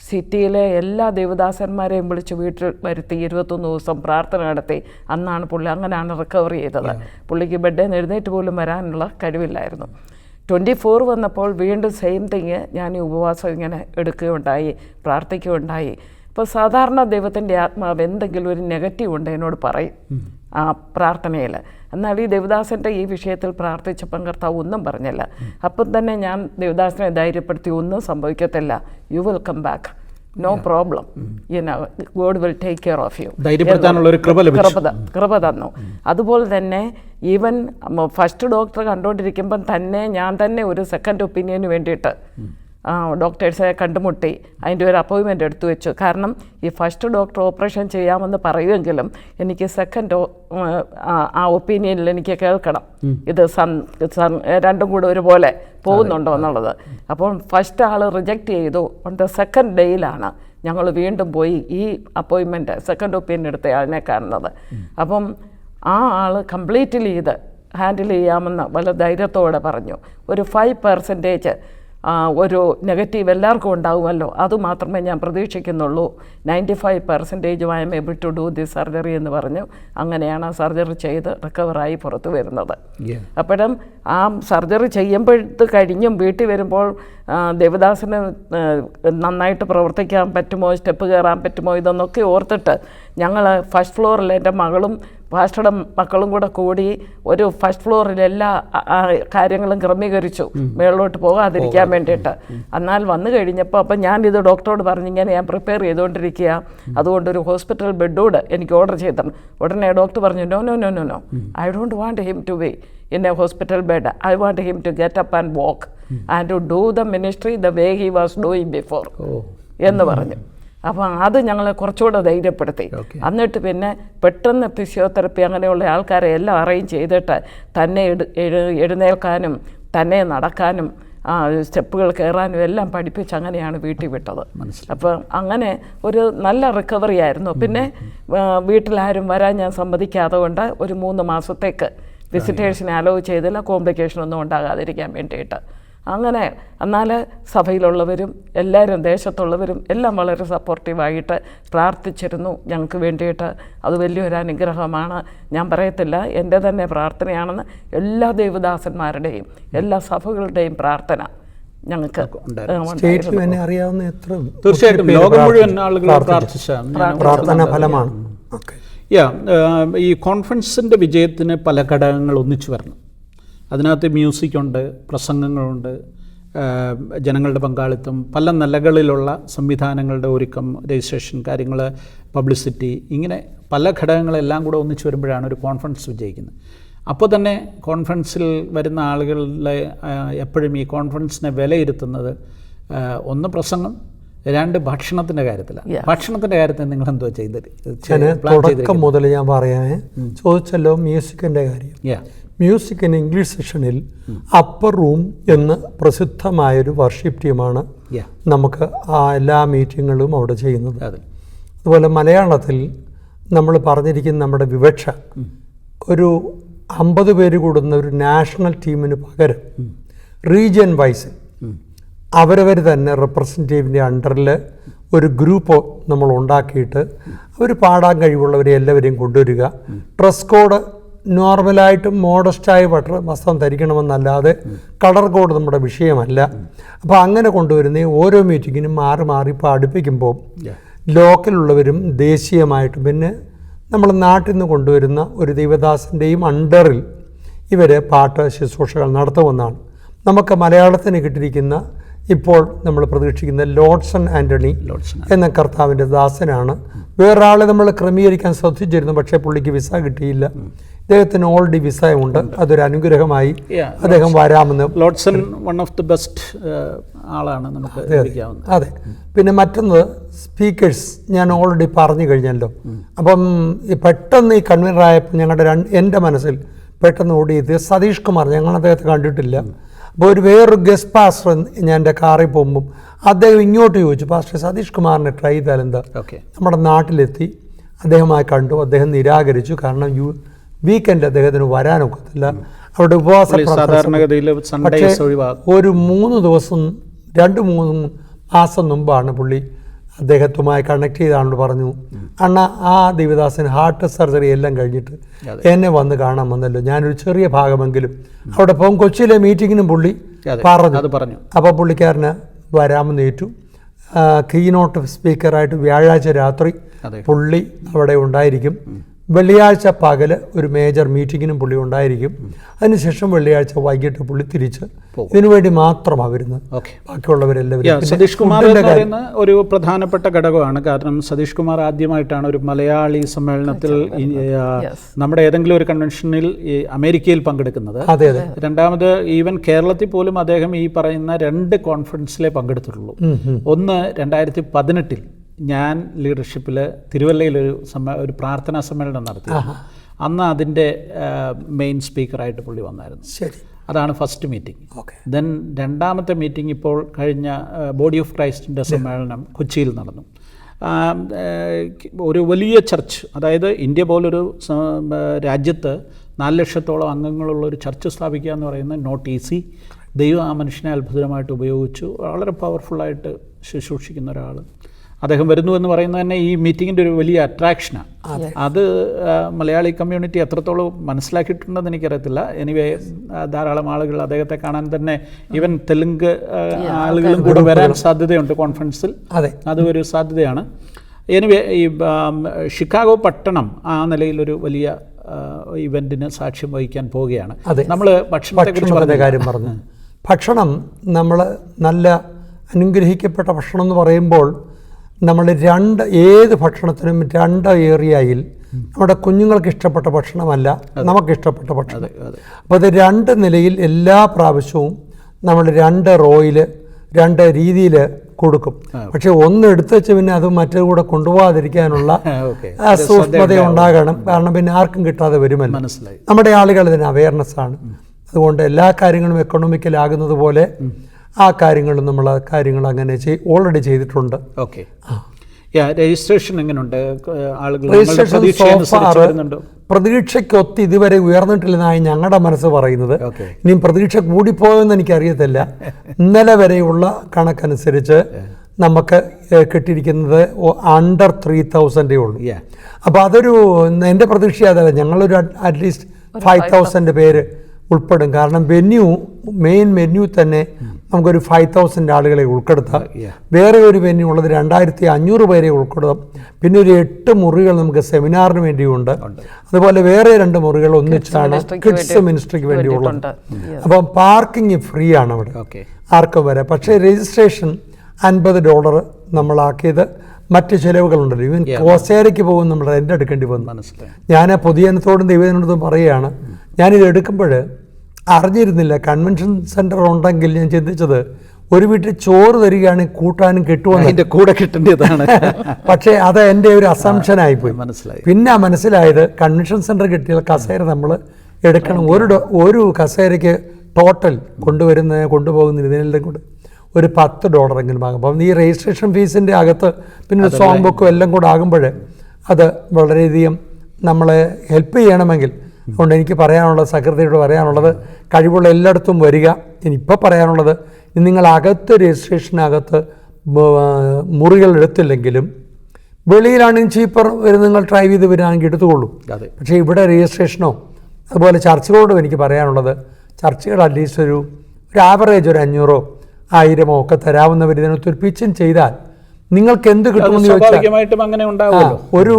സിറ്റിയിലെ എല്ലാ ദേവദാസന്മാരെയും വിളിച്ച് വീട്ടിൽ വരുത്തി 21 ദിവസം പ്രാർത്ഥന നടത്തി. അന്നാണ് പുള്ളി, അങ്ങനെയാണ് റിക്കവർ ചെയ്തത്. പുള്ളിക്ക് ബെഡിൽ നിന്ന് എഴുന്നേറ്റ് പോലും വരാനുള്ള കഴിവില്ലായിരുന്നു. 24 വന്നപ്പോൾ വീണ്ടും സെയിം തിങ്, ഞാൻ ഈ ഉപവാസം ഇങ്ങനെ എടുക്കുകയുണ്ടായി, പ്രാർത്ഥിക്കുകയുണ്ടായി. ഇപ്പോൾ സാധാരണ ദൈവത്തിൻ്റെ ആത്മാവ് എന്തെങ്കിലും ഒരു നെഗറ്റീവ് ഉണ്ട് എന്നോട് പറയും ആ പ്രാർത്ഥനയിൽ. എന്നാൽ ഈ ദേവദാസൻ്റെ ഈ വിഷയത്തിൽ പ്രാർത്ഥിച്ചപ്പം കർത്താവ് ഒന്നും പറഞ്ഞില്ല. അപ്പം തന്നെ ഞാൻ ദേവദാസനെ ധൈര്യപ്പെടുത്തി, ഒന്നും സംഭവിക്കത്തില്ല, you will come back, no problem, God will take care of you. കൃപ തന്നു. അതുപോലെ തന്നെ ഈവൻ ഫസ്റ്റ് ഡോക്ടർ കണ്ടുകൊണ്ടിരിക്കുമ്പം തന്നെ ഞാൻ തന്നെ ഒരു സെക്കൻഡ് ഒപ്പീനിയന് വേണ്ടിയിട്ട് ഡോക്ടേഴ്സിനെ കണ്ടുമുട്ടി അതിൻ്റെ ഒരു അപ്പോയിൻമെൻ്റ് എടുത്തു വെച്ചു. കാരണം ഈ ഫസ്റ്റ് ഡോക്ടർ ഓപ്പറേഷൻ ചെയ്യാമെന്ന് പറയുമെങ്കിലും എനിക്ക് സെക്കൻഡ് ആ ഒപ്പീനിയനിൽ എനിക്ക് കേൾക്കണം ഇത് രണ്ടും കൂടെ ഒരുപോലെ പോകുന്നുണ്ടോ എന്നുള്ളത്. അപ്പോൾ ഫസ്റ്റ് ആൾ റിജക്റ്റ് ചെയ്തു. ഓൺ ദ സെക്കൻഡ് ഡേയിലാണ് ഞങ്ങൾ വീണ്ടും പോയി ഈ അപ്പോയിൻമെൻറ്റ് സെക്കൻഡ് ഒപ്പീനിയൻ എടുത്ത ആളിനെ കാണുന്നത്. അപ്പം ആ ആൾ കംപ്ലീറ്റ്ലി ഇത് ഹാൻഡിൽ ചെയ്യാമെന്ന് വളരെ ധൈര്യത്തോടെ പറഞ്ഞു. ഒരു 5% ഒരു നെഗറ്റീവ് എല്ലാവർക്കും ഉണ്ടാകുമല്ലോ, അതുമാത്രമേ ഞാൻ പ്രതീക്ഷിക്കുന്നുള്ളൂ. 95% I'm able to do the surgery എന്ന് പറഞ്ഞു. അങ്ങനെയാണ് ആ സർജറി ചെയ്ത് റിക്കവറായി പുറത്തു വരുന്നത്. അപ്പോഴും ആ സർജറി ചെയ്യുമ്പോഴത്ത് കഴിഞ്ഞും വീട്ടിൽ വരുമ്പോൾ ദേവദാസിന് നന്നായിട്ട് പ്രവർത്തിക്കാൻ പറ്റുമോ, സ്റ്റെപ്പ് കയറാൻ പറ്റുമോ, ഇതൊന്നൊക്കെ ഓർത്തിട്ട് ഞങ്ങൾ ഫസ്റ്റ് ഫ്ലോറിൽ എൻ്റെ മകളും പാസ്റ്ററുടെ മക്കളും കൂടി ഒരു ഫസ്റ്റ് ഫ്ലോറിൽ എല്ലാ കാര്യങ്ങളും ക്രമീകരിച്ചു മേളിലോട്ട് പോകാതിരിക്കാൻ വേണ്ടിയിട്ട്. എന്നാൽ വന്നു കഴിഞ്ഞപ്പോൾ അപ്പം ഞാനിത് ഡോക്ടറോട് പറഞ്ഞു, ഇങ്ങനെ ഞാൻ പ്രിപ്പയർ ചെയ്തുകൊണ്ടിരിക്കുക, അതുകൊണ്ടൊരു ഹോസ്പിറ്റൽ ബെഡോട് എനിക്ക് ഓർഡർ ചെയ്തു. ഉടനെ ഡോക്ടർ പറഞ്ഞു, no no no no no I don't want him to be in a hospital bed. I want him to get up and walk and to do the ministry the way he was doing before എന്ന് പറഞ്ഞു. അപ്പം അത് ഞങ്ങളെ കുറച്ചുകൂടെ ധൈര്യപ്പെടുത്തി. എന്നിട്ട് പിന്നെ പെട്ടെന്ന് ഫിസിയോതെറപ്പി അങ്ങനെയുള്ള ആൾക്കാരെ എല്ലാം അറേഞ്ച് ചെയ്തിട്ട് തന്നെ എഴുന്നേൽക്കാനും തന്നെ നടക്കാനും സ്റ്റെപ്പുകൾ കയറാനും എല്ലാം പഠിപ്പിച്ച് അങ്ങനെയാണ് വീട്ടിൽ വിട്ടത്. അപ്പം അങ്ങനെ ഒരു നല്ല റിക്കവറി ആയിരുന്നു. പിന്നെ വീട്ടിലാരും വരാൻ ഞാൻ സമ്മതിക്കാതെ കൊണ്ട് ഒരു 3 മാസത്തേക്ക് വിസിറ്റേഴ്സിനെ അലോ ചെയ്തില്ല, കോംപ്ലിക്കേഷനൊന്നും ഉണ്ടാകാതിരിക്കാൻ വേണ്ടിയിട്ട്. അങ്ങനെ എന്നാൽ സഭയിലുള്ളവരും എല്ലാവരും ദേശത്തുള്ളവരും എല്ലാം വളരെ സപ്പോർട്ടീവായിട്ട് പ്രാർത്ഥിച്ചിരുന്നു ഞങ്ങൾക്ക് വേണ്ടിയിട്ട്. അത് വലിയൊരു അനുഗ്രഹമാണ്. ഞാൻ പറയത്തില്ല, എൻ്റെ തന്നെ പ്രാർത്ഥനയാണെന്ന്. എല്ലാ ദേവദാസന്മാരുടെയും എല്ലാ സഭകളുടെയും പ്രാർത്ഥന ഞങ്ങൾക്ക് അറിയാവുന്ന തീർച്ചയായിട്ടും ലോകം മുഴുവൻ ആളുകൾ പ്രാർത്ഥന ഫലമാണ്. ഈ കോൺഫറൻസിൻ്റെ വിജയത്തിന് പല ഘടകങ്ങൾ ഒന്നിച്ചു വരണം. അതിനകത്ത് മ്യൂസിക്കുണ്ട്, പ്രസംഗങ്ങളുണ്ട്, ജനങ്ങളുടെ പങ്കാളിത്തം, പല നിലകളിലുള്ള സംവിധാനങ്ങളുടെ ഒരുക്കം, രജിസ്ട്രേഷൻ കാര്യങ്ങൾ, പബ്ലിസിറ്റി, ഇങ്ങനെ പല ഘടകങ്ങളെല്ലാം കൂടെ ഒന്നിച്ചു വരുമ്പോഴാണ് ഒരു കോൺഫറൻസ് വിജയിക്കുന്നത്. അപ്പോൾ തന്നെ കോൺഫറൻസിൽ വരുന്ന ആളുകളെ എപ്പോഴും ഈ കോൺഫറൻസിനെ വിലയിരുത്തുന്നത് ഒന്ന് പ്രസംഗം, 2 ഭക്ഷണത്തിൻ്റെ കാര്യത്തിലാണ്. ഭക്ഷണത്തിൻ്റെ കാര്യത്തിൽ നിങ്ങൾ എന്തോ ചെയ്തത്? തുടക്കം മുതൽ ഞാൻ പറയാൻ ചോദിച്ചല്ലോ മ്യൂസിക്കിൻ്റെ കാര്യം. മ്യൂസിക്കിന് ഇംഗ്ലീഷ് സെഷനിൽ അപ്പർ റൂം എന്ന് പ്രസിദ്ധമായൊരു വർഷിപ്പ് ടീമാണ് നമുക്ക് ആ എല്ലാ മീറ്റിങ്ങുകളും അവിടെ ചെയ്യുന്നത്. അതുപോലെ മലയാളത്തിൽ നമ്മൾ പറഞ്ഞിരിക്കുന്ന നമ്മുടെ വിവക്ഷ ഒരു 50 പേര് കൂടുന്ന ഒരു നാഷണൽ ടീമിന് പകരം റീജിയൻ വൈസ് അവരവർ തന്നെ റെപ്രസെൻറ്റേറ്റീവിൻ്റെ അണ്ടറിൽ ഒരു ഗ്രൂപ്പ് നമ്മൾ ഉണ്ടാക്കിയിട്ട് അവർ പാടാൻ കഴിവുള്ളവരെ എല്ലാവരെയും കൊണ്ടുവരിക. ഡ്രസ് കോഡ് നോർമലായിട്ടും മോഡസ്റ്റായ വസ്ത്രം ധരിക്കണമെന്നല്ലാതെ കളർ കോഡ് നമ്മുടെ വിഷയമല്ല. അപ്പോൾ അങ്ങനെ കൊണ്ടുവരുന്ന ഓരോ മീറ്റിങ്ങിനും മാറി ഇപ്പോൾ അടുപ്പിക്കുമ്പോൾ ലോക്കലുള്ളവരും ദേശീയമായിട്ടും പിന്നെ നമ്മൾ നാട്ടിൽ നിന്ന് കൊണ്ടുവരുന്ന ഒരു ദൈവദാസൻ്റെയും അണ്ടറിൽ ഇവർ പാട്ട് ശുശ്രൂഷകൾ നടത്തുമെന്നാണ്. നമുക്ക് മലയാളത്തിന് കിട്ടിയിരിക്കുന്ന ഇപ്പോൾ നമ്മൾ പ്രതീക്ഷിക്കുന്ന ലോഡ്സൺ ആൻ്റണി എന്ന കർത്താവിൻ്റെ ദാസനാണ്. വേറൊരാളെ നമ്മൾ ക്രമീകരിക്കാൻ ശ്രദ്ധിച്ചിരുന്നു, പക്ഷേ പുള്ളിക്ക് വിസ കിട്ടിയില്ല. അദ്ദേഹത്തിന് ഓൾറെഡി വിസയുണ്ട്. അതൊരു അനുഗ്രഹമായി അദ്ദേഹം വരാമെന്ന്. Lodson one of the best ആളാണ് നമുക്ക്. അതെ. പിന്നെ മറ്റൊന്ന് സ്പീക്കേഴ്സ് ഞാൻ ഓൾറെഡി പറഞ്ഞു കഴിഞ്ഞല്ലോ. അപ്പം പെട്ടെന്ന് ഈ കൺവീനറായപ്പോൾ ഞങ്ങളുടെ എൻ്റെ മനസ്സിൽ പെട്ടെന്ന് ഓടിയത് സതീഷ് കുമാർ. ഞങ്ങൾ അദ്ദേഹത്തെ കണ്ടിട്ടില്ല. അപ്പോൾ വേറൊരു ഗസ്റ്റ് പാസ്റ്റർ ഞാൻ എൻ്റെ കാറിൽ പോകുമ്പം അദ്ദേഹം ഇങ്ങോട്ട് ചോദിച്ചു, പാസ്റ്റർ സതീഷ് കുമാറിനെ ട്രൈ ചെയ്താൽ എന്താ? നമ്മുടെ നാട്ടിലെത്തി അദ്ദേഹമായി കണ്ടു. അദ്ദേഹം നിരാകരിച്ചു. കാരണം വീക്കെൻഡ് അദ്ദേഹത്തിന് വരാനൊക്കത്തില്ല, അവിടെ ഉപവാസ. പക്ഷേ ഒരു 3 ദിവസം 2-3 മാസം മുമ്പാണ് പുള്ളി അദ്ദേഹത്തുമായി കണക്ട് ചെയ്താണ്ട് പറഞ്ഞു, അണ്ണ ആ ദേവദാസൻ ഹാർട്ട് സർജറി എല്ലാം കഴിഞ്ഞിട്ട് എന്നെ വന്ന് കാണാൻ വന്നല്ലോ, ഞാനൊരു ചെറിയ ഭാഗമെങ്കിലും അവിടെ പോകും. കൊച്ചിയിലെ മീറ്റിങ്ങിനും പുള്ളി പറഞ്ഞു. അപ്പോൾ പുള്ളിക്കാരന് വരാമെന്ന് ഏറ്റു. കീനോട്ട് സ്പീക്കറായിട്ട് വ്യാഴാഴ്ച രാത്രി പുള്ളി അവിടെ ഉണ്ടായിരിക്കും. വെള്ളിയാഴ്ച പകല് ഒരു മേജർ മീറ്റിങ്ങിനും പുള്ളി ഉണ്ടായിരിക്കും. അതിനുശേഷം വെള്ളിയാഴ്ച വൈകിട്ട് പുള്ളി തിരിച്ച് ഇതിനു വേണ്ടി മാത്രമാണ് വരുന്നത്. ബാക്കിയുള്ളവരെല്ലാവരും സതീഷ് കുമാർ എന്ന് പറയുന്ന ഒരു പ്രധാനപ്പെട്ട ഘടകമാണ്. കാരണം സതീഷ് കുമാർ ആദ്യമായിട്ടാണ് ഒരു മലയാളി സമ്മേളനത്തിൽ നമ്മുടെ ഏതെങ്കിലും ഒരു കൺവെൻഷനിൽ അമേരിക്കയിൽ പങ്കെടുക്കുന്നത്. അതെ അതെ. രണ്ടാമത് ഈവൻ കേരളത്തിൽ പോലും അദ്ദേഹം ഈ പറയുന്ന 2 കോൺഫറൻസിലേ പങ്കെടുത്തിട്ടുള്ളൂ. ഒന്ന് 2018 ഞാൻ ലീഡർഷിപ്പിൽ തിരുവല്ലയിലൊരു പ്രാർത്ഥനാ സമ്മേളനം നടത്തി. അന്ന് അതിൻ്റെ മെയിൻ സ്പീക്കറായിട്ട് പുള്ളി വന്നായിരുന്നു. ശരി, അതാണ് ഫസ്റ്റ് മീറ്റിംഗ്. ദെൻ രണ്ടാമത്തെ മീറ്റിംഗ് ഇപ്പോൾ കഴിഞ്ഞ ബോഡി ഓഫ് ക്രൈസ്റ്റിൻ്റെ സമ്മേളനം കൊച്ചിയിൽ നടന്നു. ഒരു വലിയ ചർച്ച്, അതായത് ഇന്ത്യ പോലൊരു രാജ്യത്ത് 4 ലക്ഷത്തോളം അംഗങ്ങളുള്ളൊരു ചർച്ച് സ്ഥാപിക്കുക എന്ന് പറയുന്നത് നോട്ട് ഈസി. ദൈവം ആ മനുഷ്യനെ അത്ഭുതമായിട്ട് ഉപയോഗിച്ചു. വളരെ പവർഫുള്ളായിട്ട് ശുശ്രൂഷിക്കുന്ന ഒരാൾ അദ്ദേഹം വരുന്നു എന്ന് പറയുന്നത് തന്നെ ഈ മീറ്റിങ്ങിൻ്റെ ഒരു വലിയ അട്രാക്ഷനാണ്. അത് മലയാളി കമ്മ്യൂണിറ്റി എത്രത്തോളം മനസ്സിലാക്കിയിട്ടുണ്ടെന്ന് എനിക്കറിയത്തില്ല. എനിവേ ധാരാളം ആളുകൾ അദ്ദേഹത്തെ കാണാൻ തന്നെ ഈവൻ തെലുങ്ക് ആളുകളും കൂടെ വരാൻ സാധ്യതയുണ്ട് കോൺഫറൻസിൽ. അത് ഒരു സാധ്യതയാണ്. എനിവേ ഈ ഷിക്കാഗോ പട്ടണം ആ നിലയിലൊരു വലിയ ഇവൻറ്റിന് സാക്ഷ്യം വഹിക്കാൻ പോവുകയാണ്. നമ്മൾ ഭക്ഷണത്തെക്കുറിച്ച് കാര്യം പറഞ്ഞു. ഭക്ഷണം നമ്മൾ നല്ല അനുഗ്രഹിക്കപ്പെട്ട ഭക്ഷണം എന്ന് പറയുമ്പോൾ നമ്മൾ ഏത് ഭക്ഷണത്തിനും 2 ഏരിയയിൽ നമ്മുടെ കുഞ്ഞുങ്ങൾക്ക് ഇഷ്ടപ്പെട്ട ഭക്ഷണമല്ല നമുക്കിഷ്ടപ്പെട്ട ഭക്ഷണം. അപ്പോൾ അത് 2 നിലയിൽ എല്ലാ പ്രാവശ്യവും നമ്മൾ 2 റോയിൽ 2 രീതിയിൽ കൊടുക്കും. പക്ഷെ ഒന്ന് എടുത്തു വെച്ച് പിന്നെ അത് മറ്റേ കൂടെ കൊണ്ടുപോകാതിരിക്കാനുള്ള സൂക്ഷ്മത ഉണ്ടാകണം. കാരണം പിന്നെ ആർക്കും കിട്ടാതെ വരുമല്ലോ. നമ്മുടെ ആളുകൾ ഇതിന് അവയർനെസ് ആണ്. അതുകൊണ്ട് എല്ലാ കാര്യങ്ങളും എക്കണോമിക്കലാകുന്നത് പോലെ ആ കാര്യങ്ങളും നമ്മൾ അങ്ങനെ ഓൾറെഡി ചെയ്തിട്ടുണ്ട്. ഓക്കെ, രജിസ്ട്രേഷൻ എങ്ങനെയുണ്ട്? പ്രതീക്ഷയ്ക്കൊത്ത് ഇതുവരെ ഉയർന്നിട്ടില്ലെന്നായി ഞങ്ങളുടെ മനസ്സ് പറയുന്നത്. ഇനിയും പ്രതീക്ഷ കൂടിപ്പോയെന്ന് എനിക്കറിയത്തില്ല. ഇന്നലെ വരെയുള്ള കണക്കനുസരിച്ച് നമുക്ക് കിട്ടിയിരിക്കുന്നത് അണ്ടർ 3000 ഉള്ളൂ. അപ്പോൾ അതൊരു എൻ്റെ പ്രതീക്ഷ അതല്ല. ഞങ്ങളൊരു അറ്റ്ലീസ്റ്റ് 5000 പേര് ഉൾപ്പെടും. കാരണം മെയിൻ മെന്യൂ തന്നെ നമുക്കൊരു 5000 ആളുകളെ ഉൾപ്പെടുത്താം. വേറെ ഒരു വെന്യൂ ഉള്ളത് 2500 പേരെ ഉൾപ്പെടുത്താം. പിന്നെ ഒരു 8 മുറികൾ നമുക്ക് സെമിനാറിന് വേണ്ടിയുണ്ട്. അതുപോലെ വേറെ 2 മുറികൾ ഒന്നിച്ചാണ് കിഡ്സ് മിനിസ്ട്രിക്ക് വേണ്ടിയുള്ളത്. അപ്പം പാർക്കിംഗ് ഫ്രീ ആണ് അവിടെ, ആർക്കും വരാം. പക്ഷേ രജിസ്ട്രേഷൻ $50 നമ്മളാക്കിയത് മറ്റ് ചിലവുകളുണ്ടല്ലോ. ഈവൻ കോസേരയ്ക്ക് പോകും നമ്മൾ റെൻ്റ് എടുക്കേണ്ടി വന്നു. ഞാൻ പൊതുജനത്തോടും ദൈവജനത്തോടും പറയുകയാണ്, ഞാനിത് എടുക്കുമ്പോൾ അറിഞ്ഞിരുന്നില്ല കൺവെൻഷൻ സെൻറ്റർ ഉണ്ടെങ്കിൽ ഞാൻ ചിന്തിച്ചത് ഒരു വീട്ടിൽ ചോറ് തരികയാണെങ്കിൽ കൂട്ടാനും കിട്ടുമെന്ന് കൂടെ കിട്ടേണ്ടതാണ്. പക്ഷേ അത് എൻ്റെ ഒരു അസംഷനായിപ്പോയി. പിന്നെ മനസ്സിലായത് കൺവെൻഷൻ സെൻറ്റർ കിട്ടിയാൽ കസേര നമ്മൾ എടുക്കണം. ഒരു കസേരയ്ക്ക് ടോട്ടൽ കൊണ്ടുപോകുന്ന ഇതിനെല്ലാം കൂടെ ഒരു $10 എങ്കിലും ആകും. അപ്പം ഈ രജിസ്ട്രേഷൻ ഫീസിൻ്റെ അകത്ത് പിന്നെ സോങ് ബുക്കും എല്ലാം കൂടെ ആകുമ്പോൾ അത് വളരെയധികം നമ്മളെ ഹെൽപ്പ് ചെയ്യണമെങ്കിൽ. അതുകൊണ്ട് എനിക്ക് പറയാനുള്ളത്, സെക്രട്ടറിയോട് പറയാനുള്ളത്, കഴിവുള്ള എല്ലായിടത്തും വരിക. ഇനിയിപ്പോൾ പറയാനുള്ളത്, നിങ്ങൾ രജിസ്ട്രേഷനകത്ത് മുറികൾ എടുത്തില്ലെങ്കിലും വെളിയിലാണെങ്കിൽ ചീപ്പർ വരുന്ന നിങ്ങൾ ട്രൈ ചെയ്ത് വരികയാണെങ്കിൽ എടുത്തുകൊള്ളൂ. പക്ഷേ ഇവിടെ രജിസ്ട്രേഷനോ അതുപോലെ ചർച്ചുകളോടും എനിക്ക് പറയാനുള്ളത്, ചർച്ചുകൾ അറ്റ്ലീസ്റ്റ് ഒരു ആവറേജ് ഒരു 500 1000 ഒക്കെ തരാവുന്നവർ ഇതിനകത്തൊരു പിച്ചിങ് ചെയ്താൽ നിങ്ങൾക്ക് എന്ത് കിട്ടുമെന്ന് ചോദിച്ചാൽ ഒരു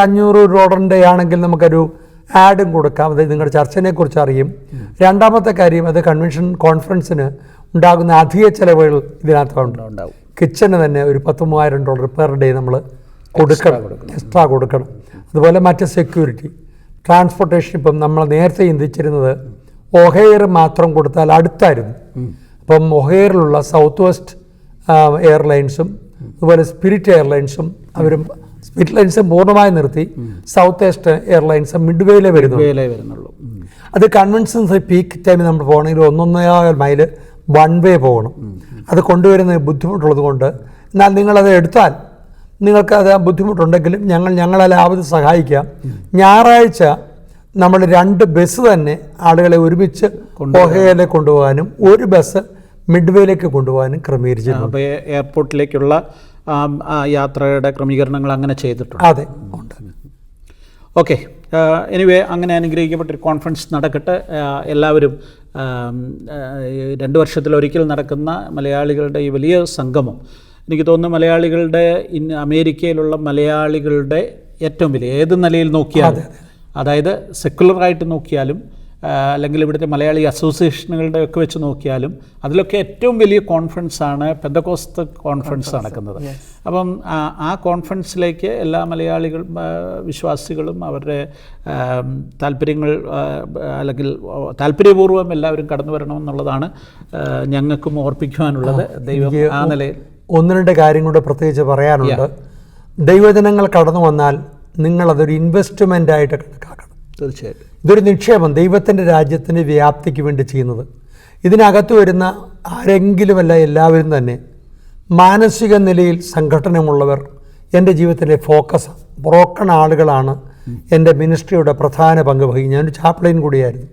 $500 ആണെങ്കിൽ നമുക്കൊരു ആഡും കൊടുക്കാം. അത് നിങ്ങളുടെ ചർച്ചിനെ കുറിച്ച് അറിയും. രണ്ടാമത്തെ കാര്യം, അത് കോൺഫറൻസിന് ഉണ്ടാകുന്ന അധിക ചെലവുകൾ ഇതിനകത്തുണ്ട്. കിച്ചന് തന്നെ ഒരു $10,000 പെർ ഡേ നമ്മൾ കൊടുക്കണം, എക്സ്ട്രാ കൊടുക്കണം. അതുപോലെ മറ്റ് സെക്യൂരിറ്റി, ട്രാൻസ്പോർട്ടേഷൻ. ഇപ്പം നമ്മൾ നേരത്തെ ചിന്തിച്ചിരുന്നത് ഒഹെയർ മാത്രം കൊടുത്താൽ അടുത്തായിരുന്നു. അപ്പം ഒഹെയറിലുള്ള സൗത്ത് വെസ്റ്റ് എയർലൈൻസും അതുപോലെ സ്പിരിറ്റ് എയർലൈൻസും സ്പിരിറ്റ് ലൈൻസും പൂർണ്ണമായി നിർത്തി സൗത്ത് വെസ്റ്റ് എയർലൈൻസ് മിഡ്വേയിലേ വരുന്നുള്ളൂ. അത് കൺവെൻഷൻ പീക്ക് ടൈമിൽ നമ്മൾ പോകണമെങ്കിൽ 1.5 മൈൽ വൺ വേ പോകണം. അത് കൊണ്ടുവരുന്ന ബുദ്ധിമുട്ടുള്ളത് കൊണ്ട്, എന്നാൽ നിങ്ങളത് എടുത്താൽ നിങ്ങൾക്ക് അത് ബുദ്ധിമുട്ടുണ്ടെങ്കിലും ഞങ്ങളെ സഹായിക്കാം. ഞായറാഴ്ച നമ്മൾ 2 ബസ് തന്നെ ആളുകളെ ഒരുമിച്ച് ഒഹേയിലെ കൊണ്ടുപോകാനും 1 ബസ് മിഡ്വേയിലേക്ക് കൊണ്ടുപോകാനും ക്രമീകരിച്ചിട്ടുണ്ട്. അപ്പോൾ എയർപോർട്ടിലേക്കുള്ള യാത്രയുടെ ക്രമീകരണങ്ങൾ അങ്ങനെ ചെയ്തിട്ടുണ്ട്. അതെ, ഉണ്ട്. ഓക്കെ, എനിവേ അങ്ങനെ അനുഗ്രഹിക്കപ്പെട്ടൊരു കോൺഫറൻസ് നടക്കട്ടെ. എല്ലാവരും 2 വർഷത്തിലൊരിക്കൽ നടക്കുന്ന മലയാളികളുടെ ഈ വലിയ സംഗമം, എനിക്ക് തോന്നുന്നു അമേരിക്കയിലുള്ള മലയാളികളുടെ ഏറ്റവും വലിയ ഏത് നിലയിൽ നോക്കിയാലും, അതായത് സെക്കുലറായിട്ട് നോക്കിയാലും അല്ലെങ്കിൽ ഇവിടുത്തെ മലയാളി അസോസിയേഷനുകളുടെ ഒക്കെ വെച്ച് നോക്കിയാലും അതിലൊക്കെ ഏറ്റവും വലിയ കോൺഫറൻസാണ് പെന്തക്കോസ്ത് കോൺഫറൻസ് നടക്കുന്നത്. അപ്പം ആ കോൺഫറൻസിലേക്ക് എല്ലാ മലയാളികളും വിശ്വാസികളും അവരുടെ താല്പര്യങ്ങൾ അല്ലെങ്കിൽ താല്പര്യപൂർവ്വം എല്ലാവരും കടന്നു വരണമെന്നുള്ളതാണ് ഞങ്ങൾക്കും ഓർപ്പിക്കുവാനുള്ളത്. ദൈവം ആ നിലയിൽ ഒന്ന് രണ്ട് കാര്യം കൂടെ പ്രത്യേകിച്ച് പറയാനുണ്ട്. ദൈവജനങ്ങൾ കടന്നു വന്നാൽ നിങ്ങളതൊരു ഇൻവെസ്റ്റ്മെൻ്റായിട്ട് കണക്കാക്കണം. തീർച്ചയായിട്ടും ഇതൊരു നിക്ഷേപം, ദൈവത്തിൻ്റെ രാജ്യത്തിൻ്റെ വ്യാപ്തിക്ക് വേണ്ടി ചെയ്യുന്നത്. ഇതിനകത്ത് വരുന്ന ആരെങ്കിലുമല്ല, എല്ലാവരും തന്നെ മാനസിക നിലയിൽ സംഘടനമുള്ളവർ എൻ്റെ ജീവിതത്തിലെ ഫോക്കസ് ബ്രോക്കൺ ആളുകളാണ് എൻ്റെ മിനിസ്ട്രിയുടെ പ്രധാന പങ്ക് വഹിക്കും. ഞാനൊരു ചാപ്ലൈൻ കൂടിയായിരുന്നു.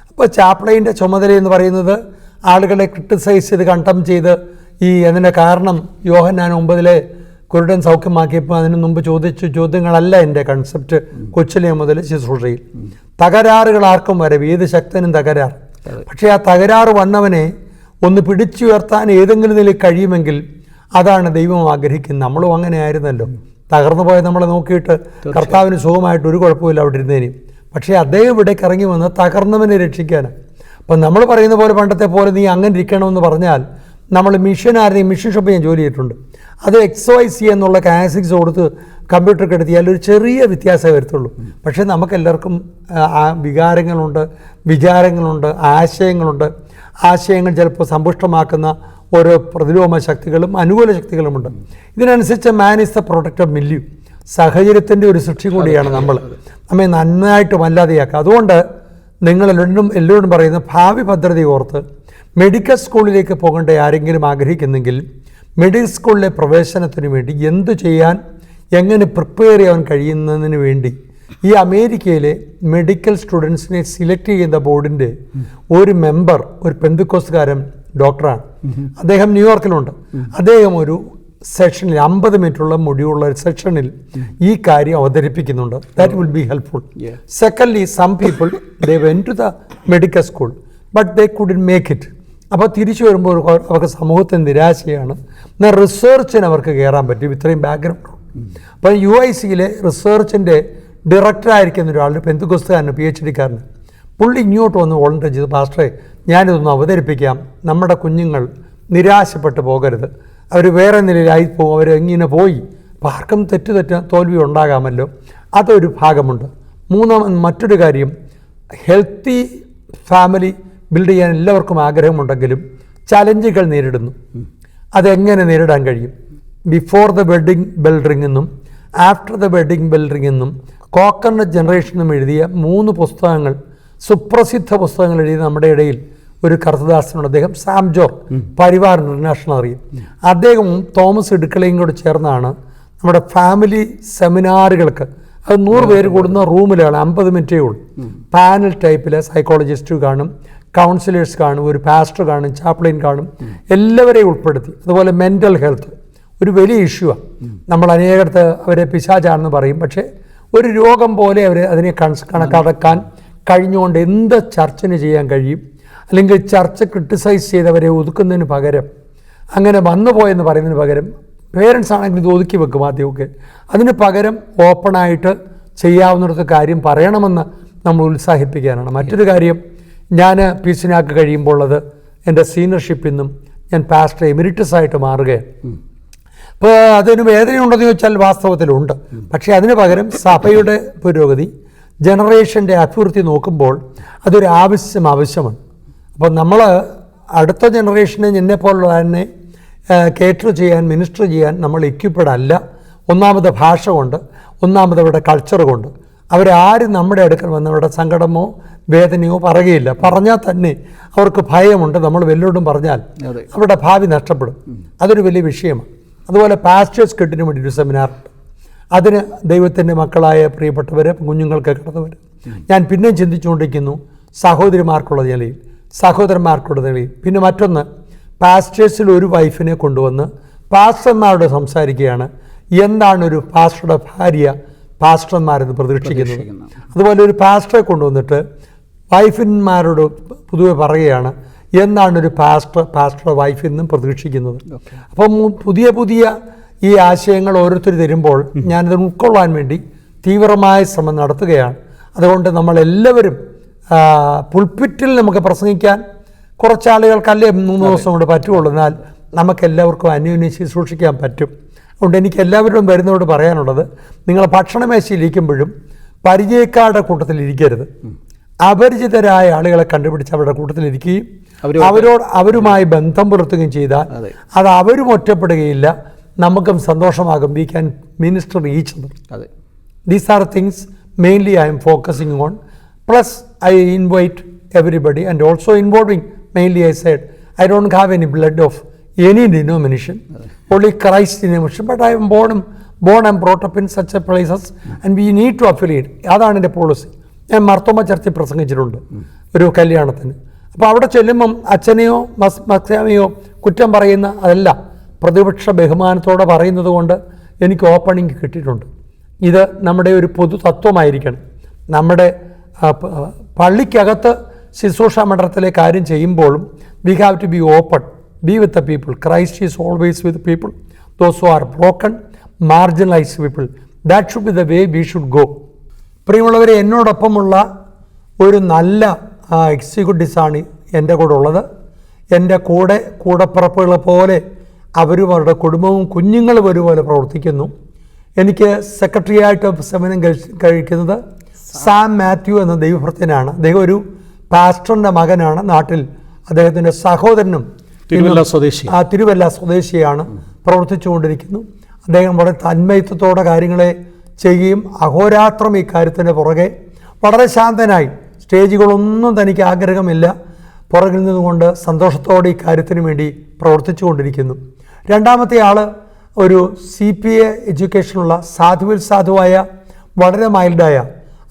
അപ്പോൾ ചാപ്ലൈൻ്റെ ചുമതല എന്ന് പറയുന്നത് ആളുകളെ ക്രിട്ടിസൈസ് ചെയ്ത് കണ്ടം ചെയ്ത് അതിൻ്റെ കാരണം യോഹന്നാൻ 9 കുരുടൻ സൗഖ്യമാക്കിയപ്പോൾ അതിനു മുമ്പ് ചോദിച്ച ചോദ്യങ്ങളല്ല എൻ്റെ കൺസെപ്റ്റ്. കൊച്ചിലെ മുതൽ ശുശ്രൂഷയിൽ തകരാറുകൾ ആർക്കും വരെ, ഏത് ശക്തനും തകരാറ്. പക്ഷേ ആ തകരാറ് വന്നവനെ ഒന്ന് പിടിച്ചുയർത്താൻ ഏതെങ്കിലും നിലയിൽ കഴിയുമെങ്കിൽ അതാണ് ദൈവം ആഗ്രഹിക്കുന്നത്. നമ്മളും അങ്ങനെ ആയിരുന്നല്ലോ. തകർന്നു പോയ നമ്മളെ നോക്കിയിട്ട് കർത്താവിന് സുഖമായിട്ട് ഒരു കുഴപ്പമില്ല അവിടെ ഇരുന്നേനും. പക്ഷേ അദ്ദേഹം ഇവിടേക്ക് ഇറങ്ങി വന്ന് തകർന്നവനെ രക്ഷിക്കാനാണ്. അപ്പം നമ്മൾ പറയുന്ന പോലെ പണ്ടത്തെ പോലെ നീ അങ്ങനെ ഇരിക്കണമെന്ന് പറഞ്ഞാൽ, നമ്മൾ മിഷൻ ഷോപ്പ് ഞാൻ ജോലി ചെയ്തിട്ടുണ്ട്. അത് XYZ എന്നുള്ള കാസിക്സ് കൊടുത്ത് കമ്പ്യൂട്ടർ എടുത്തിയാൽ ഒരു ചെറിയ വ്യത്യാസമേ വരത്തുള്ളൂ. പക്ഷേ നമുക്കെല്ലാവർക്കും വികാരങ്ങളുണ്ട്, വിചാരങ്ങളുണ്ട്, ആശയങ്ങളുണ്ട്. ആശയങ്ങൾ ചിലപ്പോൾ സമ്പുഷ്ടമാക്കുന്ന ഓരോ പ്രതിലോമ ശക്തികളും അനുകൂല ശക്തികളുമുണ്ട്. ഇതിനനുസരിച്ച് man is the product of milieu. സാഹചര്യത്തിൻ്റെ ഒരു സൃഷ്ടി കൂടിയാണ് നമ്മൾ. നമ്മെ നന്നായിട്ട് വല്ലാതെയാക്കുക. അതുകൊണ്ട് എല്ലാവരും പറയുന്ന ഭാവി ഭദ്രത ഓർത്ത് മെഡിക്കൽ സ്കൂളിലേക്ക് പോകേണ്ട ആരെങ്കിലും ആഗ്രഹിക്കുന്നെങ്കിൽ മെഡിക്കൽ സ്കൂളിലെ പ്രവേശനത്തിന് വേണ്ടി എന്തു ചെയ്യാൻ, എങ്ങനെ പ്രിപ്പയർ ചെയ്യാൻ കഴിയുന്നതിന് വേണ്ടി ഈ അമേരിക്കയിലെ മെഡിക്കൽ സ്റ്റുഡൻസിനെ സിലക്ട് ചെയ്യുന്ന ബോർഡിൻ്റെ ഒരു മെമ്പർ ഒരു പെന്തക്കോസ്തുകാരൻ ഡോക്ടറാണ്. അദ്ദേഹം ന്യൂയോർക്കിലുണ്ട്. അദ്ദേഹം ഒരു സെഷനിൽ 50 മിനിറ്റുള്ള മൊഡ്യൂളുള്ള ഒരു സെഷനിൽ ഈ കാര്യം അവതരിപ്പിക്കുന്നുണ്ട്. That will be helpful. Secondly, some people they went to the medical school but they couldn't make it. അപ്പോൾ തിരിച്ചു വരുമ്പോൾ അവർക്ക് സമൂഹത്തിന് നിരാശയാണ്. എന്നാൽ റിസർച്ചിന് അവർക്ക് കയറാൻ പറ്റും, ഇത്രയും ബാക്ക്ഗ്രൗണ്ട്. അപ്പോൾ UICയിലെ റിസർച്ചിൻ്റെ ഡയറക്ടറായിരിക്കുന്ന ഒരാൾ പെന്തക്കോസ്തുകാരന് PhD-കാരന് പുള്ളി ഇങ്ങോട്ട് വന്ന് വോളണ്ടിയർ ചെയ്ത്, പാസ്റ്ററെ ഞാനിതൊന്ന് അവതരിപ്പിക്കാം, നമ്മുടെ കുഞ്ഞുങ്ങൾ നിരാശപ്പെട്ട് പോകരുത്, അവർ വേറെ നിലയിലായി പോകും, അവർ ഇങ്ങനെ പോയി. അപ്പോൾ ആർക്കും തോൽവി ഉണ്ടാകാമല്ലോ. അതൊരു ഭാഗമുണ്ട്. മറ്റൊരു കാര്യം, ഹെൽത്തി ഫാമിലി ബിൽഡ് ചെയ്യാൻ എല്ലാവർക്കും ആഗ്രഹമുണ്ടെങ്കിലും ചലഞ്ചുകൾ നേരിടുന്നു. അതെങ്ങനെ നേരിടാൻ കഴിയും? Before the wedding bell ring എന്നും after the wedding bell ring എന്നും കോക്കനട്ട് ജനറേഷനും എഴുതിയ 3 പുസ്തകങ്ങൾ, സുപ്രസിദ്ധ പുസ്തകങ്ങൾ എഴുതിയ നമ്മുടെ ഇടയിൽ ഒരു കർത്തദാസനുണ്ട്. അദ്ദേഹം സാം ജോർ, പരിവാർ ഇന്റർനാഷണൽ അറിയും. അദ്ദേഹവും തോമസ് ഇടുക്കളയും കൂടെ ചേർന്നാണ് നമ്മുടെ ഫാമിലി സെമിനാറുകൾക്ക്, അത് 100 പേര് കൂടുന്ന റൂമിലാണ്, 50 മിനിറ്റേ ഉള്ളൂ. പാനൽ ടൈപ്പിൽ സൈക്കോളജിസ്റ്റ് കാണും, കൗൺസിലേഴ്സ് കാണും, ഒരു പാസ്റ്റർ കാണും, ചാപ്ലിൻ കാണും, എല്ലാവരെയും ഉൾപ്പെടുത്തി. അതുപോലെ മെൻ്റൽ ഹെൽത്ത് ഒരു വലിയ ഇഷ്യൂ ആണ്. നമ്മൾ അനേകത്ത് അവരെ പിശാചാണെന്ന് പറയും, പക്ഷേ ഒരു രോഗം പോലെ അതിനെ കണക്കാക്കാൻ കഴിഞ്ഞുകൊണ്ട് എന്ത് ചർച്ചിന് ചെയ്യാൻ കഴിയും? അല്ലെങ്കിൽ ചർച്ച ക്രിട്ടിസൈസ് ചെയ്തവരെ ഒതുക്കുന്നതിന് പകരം, അങ്ങനെ വന്നുപോയെന്ന് പറയുന്നതിന് പകരം, പേരൻസ് ആണെങ്കിൽ ഇത് ഒതുക്കി വെക്കും ആദ്യമൊക്കെ, അതിന് പകരം ഓപ്പണായിട്ട് ചെയ്യാവുന്നിടത്ത് കാര്യം പറയണമെന്ന് നമ്മൾ ഉത്സാഹിപ്പിക്കാനാണ്. മറ്റൊരു കാര്യം, ഞാൻ പീസിനാക്ക് കഴിയുമ്പോൾ അത് എൻ്റെ സീനിയർഷിപ്പിൽ നിന്നും ഞാൻ പാസ്റ്റർ എമിരിറ്റസ് ആയിട്ട് മാറുകയാണ്. അപ്പോൾ അതിന് വേദനയുണ്ടെന്ന് ചോദിച്ചാൽ വാസ്തവത്തിലുണ്ട്. പക്ഷേ അതിന് പകരം സഭയുടെ പുരോഗതി, ജനറേഷൻ്റെ അഭിവൃദ്ധി നോക്കുമ്പോൾ അതൊരു ആവശ്യമാണ്. അപ്പോൾ നമ്മൾ അടുത്ത ജനറേഷനെ എന്നെപ്പോലുള്ള തന്നെ കേറ്റർ ചെയ്യാൻ, മിനിസ്റ്റർ ചെയ്യാൻ നമ്മൾ എക്യുപ്പഡ് അല്ല. ഒന്നാമത് ഭാഷ കൊണ്ട്, ഒന്നാമത് അവരുടെ കൾച്ചർ കൊണ്ട്. അവരാരും നമ്മുടെ അടുക്കൽ വന്നവരുടെ സങ്കടമോ വേദനയോ പറയുകയില്ല. പറഞ്ഞാൽ തന്നെ അവർക്ക് ഭയമുണ്ട്. നമ്മൾ വല്ലതും പറഞ്ഞാൽ അവരുടെ ഭാവി നഷ്ടപ്പെടും. അതൊരു വലിയ വിഷയമാണ്. അതുപോലെ പാസ്റ്റേഴ്സ് കെട്ടിന് വേണ്ടി ഒരു സെമിനാറുണ്ട്. അതിന് ദൈവത്തിൻ്റെ മക്കളായ പ്രിയപ്പെട്ടവർ, കുഞ്ഞുങ്ങൾക്ക് കടന്നവർ. ഞാൻ പിന്നെയും ചിന്തിച്ചുകൊണ്ടിരിക്കുന്നു, സഹോദരിമാർക്കുള്ള നിലയിൽ, സഹോദരന്മാർക്കുള്ള നിലയിൽ. പിന്നെ മറ്റൊന്ന്, പാസ്റ്റേഴ്സിൽ ഒരു വൈഫിനെ കൊണ്ടുവന്ന് പാസ്റ്റർമാരോട് സംസാരിക്കുകയാണ്. എന്താണ് ഒരു പാസ്റ്ററുടെ ഭാര്യ പാസ്റ്റർമാരെന്ന് പ്രതീക്ഷിക്കുന്നത്? അതുപോലെ ഒരു പാസ്റ്ററെ കൊണ്ടുവന്നിട്ട് വൈഫിന്മാരോട് പൊതുവെ പറയുകയാണ് എന്താണ് ഒരു പാസ്റ്ററുടെ വൈഫിൽ നിന്നും പ്രതീക്ഷിക്കുന്നത്. അപ്പം പുതിയ ഈ ആശയങ്ങൾ ഓരോരുത്തർ തരുമ്പോൾ ഞാനിത് ഉൾക്കൊള്ളാൻ വേണ്ടി തീവ്രമായ ശ്രമം നടത്തുകയാണ്. അതുകൊണ്ട് നമ്മളെല്ലാവരും പുൾപിറ്റിൽ നമുക്ക് പ്രസംഗിക്കാൻ കുറച്ചാളുകൾക്കല്ലേ 3 ദിവസം കൊണ്ട് പറ്റുള്ളൂ, എന്നാൽ നമുക്കെല്ലാവർക്കും അന്യോന്യം ശുശ്രൂഷിക്കാൻ പറ്റും. അതുകൊണ്ട് എനിക്ക് എല്ലാവരോടും വരുന്നവരോട് പറയാനുള്ളത്, നിങ്ങൾ ഭക്ഷണമേശയിലിരിക്കുമ്പോഴും പരിചയക്കാരുടെ കൂട്ടത്തിലിരിക്കരുത്. അപരിചിതരായ ആളുകളെ കണ്ടുപിടിച്ച് അവരുടെ കൂട്ടത്തിലിരിക്കുകയും അവരുമായി ബന്ധം പുലർത്തുകയും ചെയ്താൽ അത് അവരും ഒറ്റപ്പെടുകയില്ല, നമുക്കും സന്തോഷമാകും. We can minister each other. These are things mainly I M focusing on. Plus I invite everybody and also involving, mainly I said, I don't have any blood of any denomination, only Christ denomination, but I am born and brought up in such a places and we need to affiliate. അതാണ് എൻ്റെ പോളിസി. ഞാൻ മർത്തോമ ചർച്ചയിൽ പ്രസംഗിച്ചിട്ടുണ്ട് ഒരു കല്യാണത്തിന്. അപ്പോൾ അവിടെ ചെല്ലുമ്പം അച്ഛനെയോ മക്സാമിയോ കുറ്റം പറയുന്ന അതല്ല, പ്രതിപക്ഷ ബഹുമാനത്തോടെ പറയുന്നത് കൊണ്ട് എനിക്ക് ഓപ്പണിംഗ് കിട്ടിയിട്ടുണ്ട്. ഇത് നമ്മുടെ ഒരു പൊതു തത്വമായിരിക്കണം. നമ്മുടെ പള്ളിക്കകത്ത് ശുശ്രൂഷ മണ്ഡലത്തിലെ കാര്യം ചെയ്യുമ്പോഴും we have to be open, be with the people. Christ is always with people, those who are broken, marginalised people. That should be the way we should go. പ്രിയമുള്ളവരെ, എന്നോടൊപ്പമുള്ള ഒരു നല്ല എക്സിക്യൂട്ടീവ്സാണ് എൻ്റെ കൂടെ ഉള്ളത്. എൻ്റെ കൂടപ്പിറപ്പുകളെ പോലെ അവരും അവരുടെ കുടുംബവും കുഞ്ഞുങ്ങളും ഒരുപോലെ പ്രവർത്തിക്കുന്നു. എനിക്ക് സെക്രട്ടറി ആയിട്ട് സേവനം കഴിക്കുന്നത് സാം മാത്യു എന്ന ദൈവഭൃത്യനാണ്. അദ്ദേഹം ഒരു പാസ്റ്ററിൻ്റെ മകനാണ്. നാട്ടിൽ അദ്ദേഹത്തിൻ്റെ സഹോദരനും തിരുവല്ല സ്വദേശിയാണ്, പ്രവർത്തിച്ചുകൊണ്ടിരിക്കുന്നു. അദ്ദേഹം വളരെ തന്മയത്വത്തോടെ കാര്യങ്ങളെ ചെയ്യുകയും അഹോരാത്രം ഈ കാര്യത്തിൻ്റെ പുറകെ വളരെ ശാന്തനായി, സ്റ്റേജുകളൊന്നും തനിക്ക് ആഗ്രഹമില്ല, പുറകിൽ നിന്നുകൊണ്ട് സന്തോഷത്തോടെ ഈ കാര്യത്തിന് വേണ്ടി പ്രവർത്തിച്ചു കൊണ്ടിരിക്കുന്നു. രണ്ടാമത്തെ ആൾ ഒരു CPA എഡ്യൂക്കേഷനുള്ള സാധുവിൽ സാധുവായ വളരെ മൈൽഡായ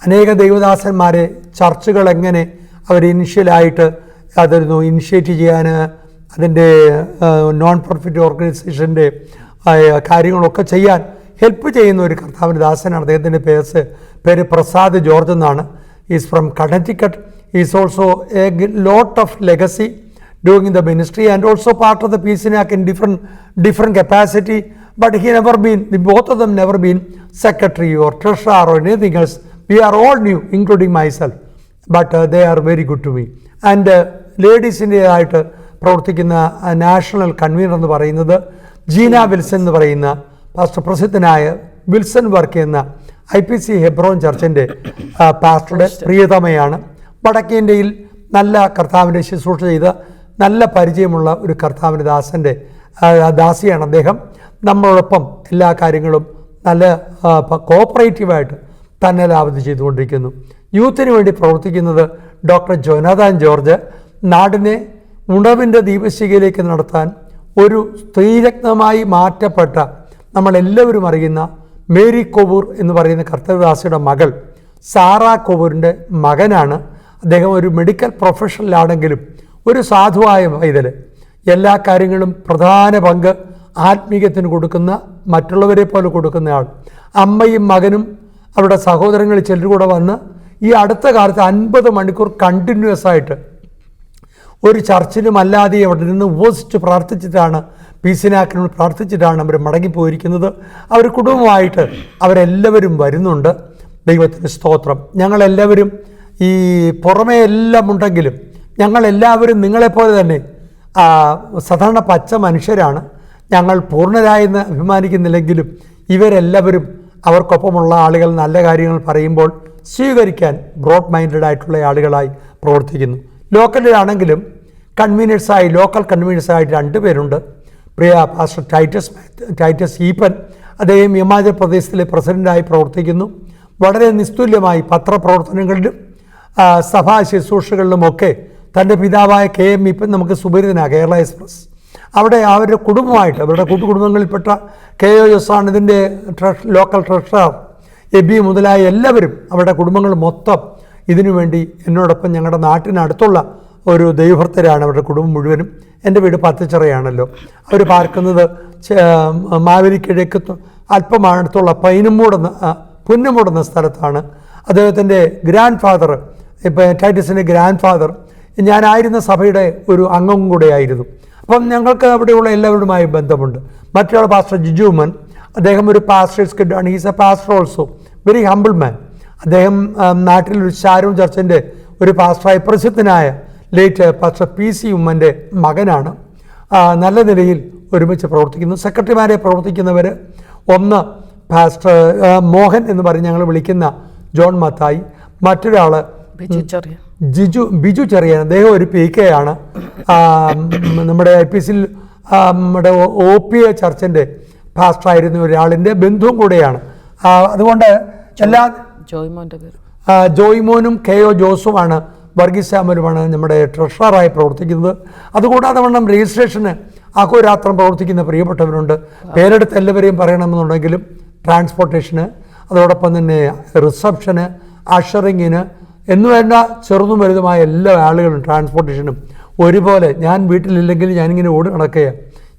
അനേക ദൈവദാസന്മാരെ ചർച്ചുകൾ എങ്ങനെ അവർ ഇനിഷ്യലായിട്ട് അതൊരു ഇനിഷ്യേറ്റ് ചെയ്യാൻ അതിൻ്റെ നോൺ പ്രോഫിറ്റ് ഓർഗനൈസേഷൻ്റെ കാര്യങ്ങളൊക്കെ ചെയ്യാൻ ഹെൽപ്പ് ചെയ്യുന്ന ഒരു കർത്താവിൻ്റെ ദാസനാണ്. അദ്ദേഹത്തിൻ്റെ പേര് പ്രസാദ് ജോർജ് എന്നാണ്. Is from Connecticut. Is also a lot of legacy doing the ministry and also part of the PCNAC in different capacity, but he never been, both of them never been secretary or treasurer or anything else. We are all new, including myself, but they are very good to me. And ലേഡീസിൻ്റെ ആയിട്ട് പ്രവർത്തിക്കുന്ന നാഷണൽ കൺവീനർ എന്ന് പറയുന്നത് ജീന വിൽസൺ എന്ന് പറയുന്ന പാസ്റ്റർ പ്രസിദ്ധനായ വിൽസൺ വർക്ക് ചെയ്യുന്ന IPC ഹെബ്രോൻ ചർച്ചിൻ്റെ പാസ്റ്ററുടെ പ്രിയതമയാണ്. വടക്കേ ഇന്ത്യയിൽ നല്ല കർത്താവിൻ്റെ ശുശ്രൂഷ ചെയ്ത നല്ല പരിചയമുള്ള ഒരു കർത്താവിൻ്റെ ദാസിയാണ് അദ്ദേഹം. നമ്മളോടൊപ്പം എല്ലാ കാര്യങ്ങളും നല്ല കോപ്പറേറ്റീവായിട്ട് തന്നെ ലാഭം ചെയ്തുകൊണ്ടിരിക്കുന്നു. യൂത്തിന് വേണ്ടി പ്രവർത്തിക്കുന്നത് ഡോക്ടർ ജോനാഥാൻ ജോർജ്. നാടിനെ ഉണവിൻ്റെ ദീപശിഖയിലേക്ക് നടത്താൻ ഒരു സ്ത്രീരത്നമായി മാറ്റപ്പെട്ട നമ്മളെല്ലാവരും അറിയുന്ന മേരി കോവൂർ എന്ന് പറയുന്ന കർത്തവ്യദാസിയുടെ മകൾ സാറാ കോവൂരിൻ്റെ മകനാണ് അദ്ദേഹം. ഒരു മെഡിക്കൽ പ്രൊഫഷണലാണെങ്കിലും ഒരു സാധുവായ പൈതൽ, എല്ലാ കാര്യങ്ങളും പ്രധാന പങ്ക് ആത്മീയത്തിന് കൊടുക്കുന്ന, മറ്റുള്ളവരെ പോലെ കൊടുക്കുന്നയാൾ. അമ്മയും മകനും അവരുടെ സഹോദരങ്ങൾ ചിലർ കൂടെ വന്ന് ഈ അടുത്ത കാലത്ത് 50 മണിക്കൂർ കണ്ടിന്യൂസ് ആയിട്ട് ഒരു ചർച്ചിലും അല്ലാതെ അവിടെ നിന്ന് ഉപവസിച്ച് പ്രാർത്ഥിച്ചിട്ടാണ്, PCNAC പ്രാർത്ഥിച്ചിട്ടാണ് അവർ മടങ്ങിപ്പോയിരിക്കുന്നത്. അവർ കുടുംബമായിട്ട് അവരെല്ലാവരും വരുന്നുണ്ട്. ദൈവത്തിന് സ്തോത്രം. ഞങ്ങളെല്ലാവരും ഈ പുറമേ എല്ലാം ഉണ്ടെങ്കിലും ഞങ്ങളെല്ലാവരും നിങ്ങളെപ്പോലെ തന്നെ സാധാരണ പച്ച മനുഷ്യരാണ്. ഞങ്ങൾ പൂർണ്ണരായെന്ന് അഭിമാനിക്കുന്നില്ലെങ്കിലും ഇവരെല്ലാവരും അവർക്കൊപ്പമുള്ള ആളുകൾ നല്ല കാര്യങ്ങൾ പറയുമ്പോൾ സ്വീകരിക്കാൻ ബ്രോഡ് മൈൻഡഡ് ആയിട്ടുള്ള ആളുകളായി പ്രവർത്തിക്കുന്നു. ലോക്കലിലാണെങ്കിലും ലോക്കൽ കൺവീനേഴ്സായിട്ട് 2 പേരുണ്ട്. പ്രിയ പാസ്റ്റർ ടൈറ്റസ് ഈപ്പൻ, അദ്ദേഹം ഹിമാചൽ പ്രദേശിലെ പ്രസിഡൻ്റായി പ്രവർത്തിക്കുന്നു. വളരെ നിസ്തുല്യമായി പത്രപ്രവർത്തനങ്ങളിലും സഭാ ശുശ്രൂഷകളിലുമൊക്കെ തൻ്റെ പിതാവായ KM ഈപ്പൻ നമുക്ക് സുപരിതനാണ്. കേരള എക്സ്പ്രസ് അവിടെ അവരുടെ കുടുംബമായിട്ട്, അവരുടെ കൂട്ടുകുടുംബങ്ങളിൽപ്പെട്ട KOS ആണ് ഇതിൻ്റെ ലോക്കൽ ട്രഷറർ. എബി മുതലായ എല്ലാവരും അവരുടെ കുടുംബങ്ങൾ മൊത്തം ഇതിനുവേണ്ടി എന്നോടൊപ്പം ഞങ്ങളുടെ നാട്ടിനടുത്തുള്ള ഒരു ദൈവഭക്തരാണ് അവരുടെ കുടുംബം മുഴുവനും. എൻ്റെ വീട് പത്തച്ചിറയാണല്ലോ. അവർ പാർക്കുന്നത് മാവേലിക്കിഴക്ക് അല്പം അടുത്തുള്ള പുന്നമൂടെന്ന സ്ഥലത്താണ്. അദ്ദേഹത്തിൻ്റെ ഗ്രാൻഡ് ഫാദർ, ഇപ്പം ടൈറ്റസിൻ്റെ ഗ്രാൻഡ് ഫാദർ ഞാനായിരുന്ന സഭയുടെ ഒരു അംഗം കൂടെയായിരുന്നു. അപ്പം ഞങ്ങൾക്ക് അവിടെയുള്ള എല്ലാവരുമായി ബന്ധമുണ്ട്. മറ്റൊരാൾ പാസ്റ്റർ ജിജുമൻ, അദ്ദേഹം ഒരു പാസ്റ്റേഴ്സ് കിഡാണ്. Is a pastor also, very humble man. അദ്ദേഹം നാട്ടിലൊരു ഷാരോൺ ചർച്ചിൻ്റെ ഒരു പാസ്റ്ററായി പ്രസിദ്ധനായ ലേറ്റ് പാസ്റ്റർ PC ഉമ്മൻ്റെ മകനാണ്. നല്ല നിലയിൽ ഒരുമിച്ച് പ്രവർത്തിക്കുന്നു. സെക്രട്ടറിമാരെ പ്രവർത്തിക്കുന്നവർ ഒന്ന് പാസ്റ്റർ മോഹൻ എന്ന് പറഞ്ഞ് ഞങ്ങൾ വിളിക്കുന്ന ജോൺ മത്തായി, മറ്റൊരാൾ ബിജു ചെറിയാൻ, അദ്ദേഹം ഒരു PK ആണ്. നമ്മുടെ IPCയിൽ നമ്മുടെ OPA ചർച്ചിൻ്റെ പാസ്റ്ററായിരുന്ന ഒരാളിൻ്റെ ബന്ധുവും കൂടെയാണ്. അതുകൊണ്ട് എല്ലാ ജോയ്മോനും KO ജോസുമാണ്, വർഗീസ് സാമുലുമാണ് നമ്മുടെ ട്രഷററായി പ്രവർത്തിക്കുന്നത്. അതുകൂടാതെ വണ്ണം രജിസ്ട്രേഷന് അഹോരാത്രം പ്രവർത്തിക്കുന്ന പ്രിയപ്പെട്ടവരുണ്ട്. പേരെടുത്ത് എല്ലാവരെയും പറയണമെന്നുണ്ടെങ്കിലും ട്രാൻസ്പോർട്ടേഷന്, അതോടൊപ്പം തന്നെ റിസപ്ഷന്, അഷറിങ്ങിന് എന്നുവേണ്ട ചെറുതും വലുതുമായ എല്ലാ ആളുകളും ട്രാൻസ്പോർട്ടേഷനും ഒരുപോലെ. ഞാൻ വീട്ടിലില്ലെങ്കിൽ ഞാനിങ്ങനെ ഓടി നടക്കുക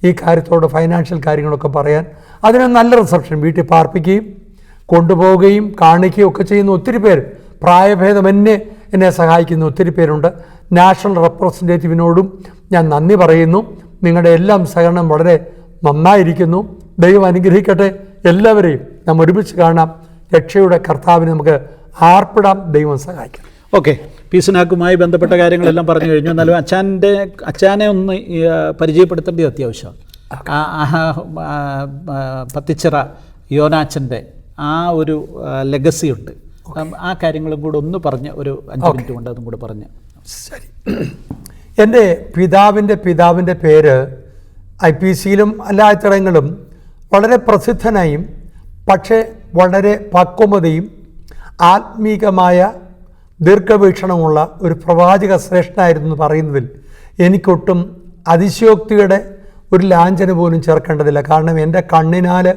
ഈ കാര്യത്തോട് ഫൈനാൻഷ്യൽ കാര്യങ്ങളൊക്കെ പറയാൻ. അതിന് നല്ല റിസപ്ഷൻ, വീട്ടിൽ പാർപ്പിക്കുകയും കൊണ്ടുപോവുകയും കാണിക്കുകയും ഒക്കെ ചെയ്യുന്ന ഒത്തിരി പേര്, പ്രായഭേദമന്യേ എന്നെ സഹായിക്കുന്ന ഒത്തിരി പേരുണ്ട്. നാഷണൽ റെപ്രസെൻറ്റേറ്റീവിനോടും ഞാൻ നന്ദി പറയുന്നു. നിങ്ങളുടെ എല്ലാം സഹകരണം വളരെ നന്നായിരിക്കുന്നു. ദൈവം അനുഗ്രഹിക്കട്ടെ എല്ലാവരെയും. നാം ഒരുമിച്ച് കാണാം. രക്ഷയുടെ കർത്താവിന് നമുക്ക് ആർപ്പിടാം. ദൈവം സഹായിക്കാം. ഓക്കെ, പീസ്നാക്കുമായി ബന്ധപ്പെട്ട കാര്യങ്ങളെല്ലാം പറഞ്ഞു കഴിഞ്ഞു. എന്നാലും അച്ചാനെ ഒന്ന് പരിചയപ്പെടുത്തേണ്ടത് അത്യാവശ്യമാണ്. പത്തിച്ചിറ യോനാച്ചൻ്റെ ആ ഒരു ലെഗസി ഉണ്ട്. ആ കാര്യങ്ങളും കൂടെ ഒന്ന് പറഞ്ഞ് ഒരു 5 മിനിറ്റ് കൊണ്ട് അതും കൂടെ പറഞ്ഞ്. ശരി. എൻ്റെ പിതാവിൻ്റെ പേര് IPCയിലും എല്ലാത്തിടങ്ങളിലും വളരെ പ്രസിദ്ധനായും പക്ഷേ വളരെ പക്വതയും ആത്മീകമായ ദീർഘവീക്ഷണമുള്ള ഒരു പ്രവാചക ശ്രേഷ്ഠനായിരുന്നു എന്ന് പറയുന്നതിൽ എനിക്കൊട്ടും അതിശയോക്തിയുടെ ഒരു ലാഞ്ചന പോലും ചേർക്കേണ്ടതില്ല. കാരണം എൻ്റെ കണ്ണിനാൽ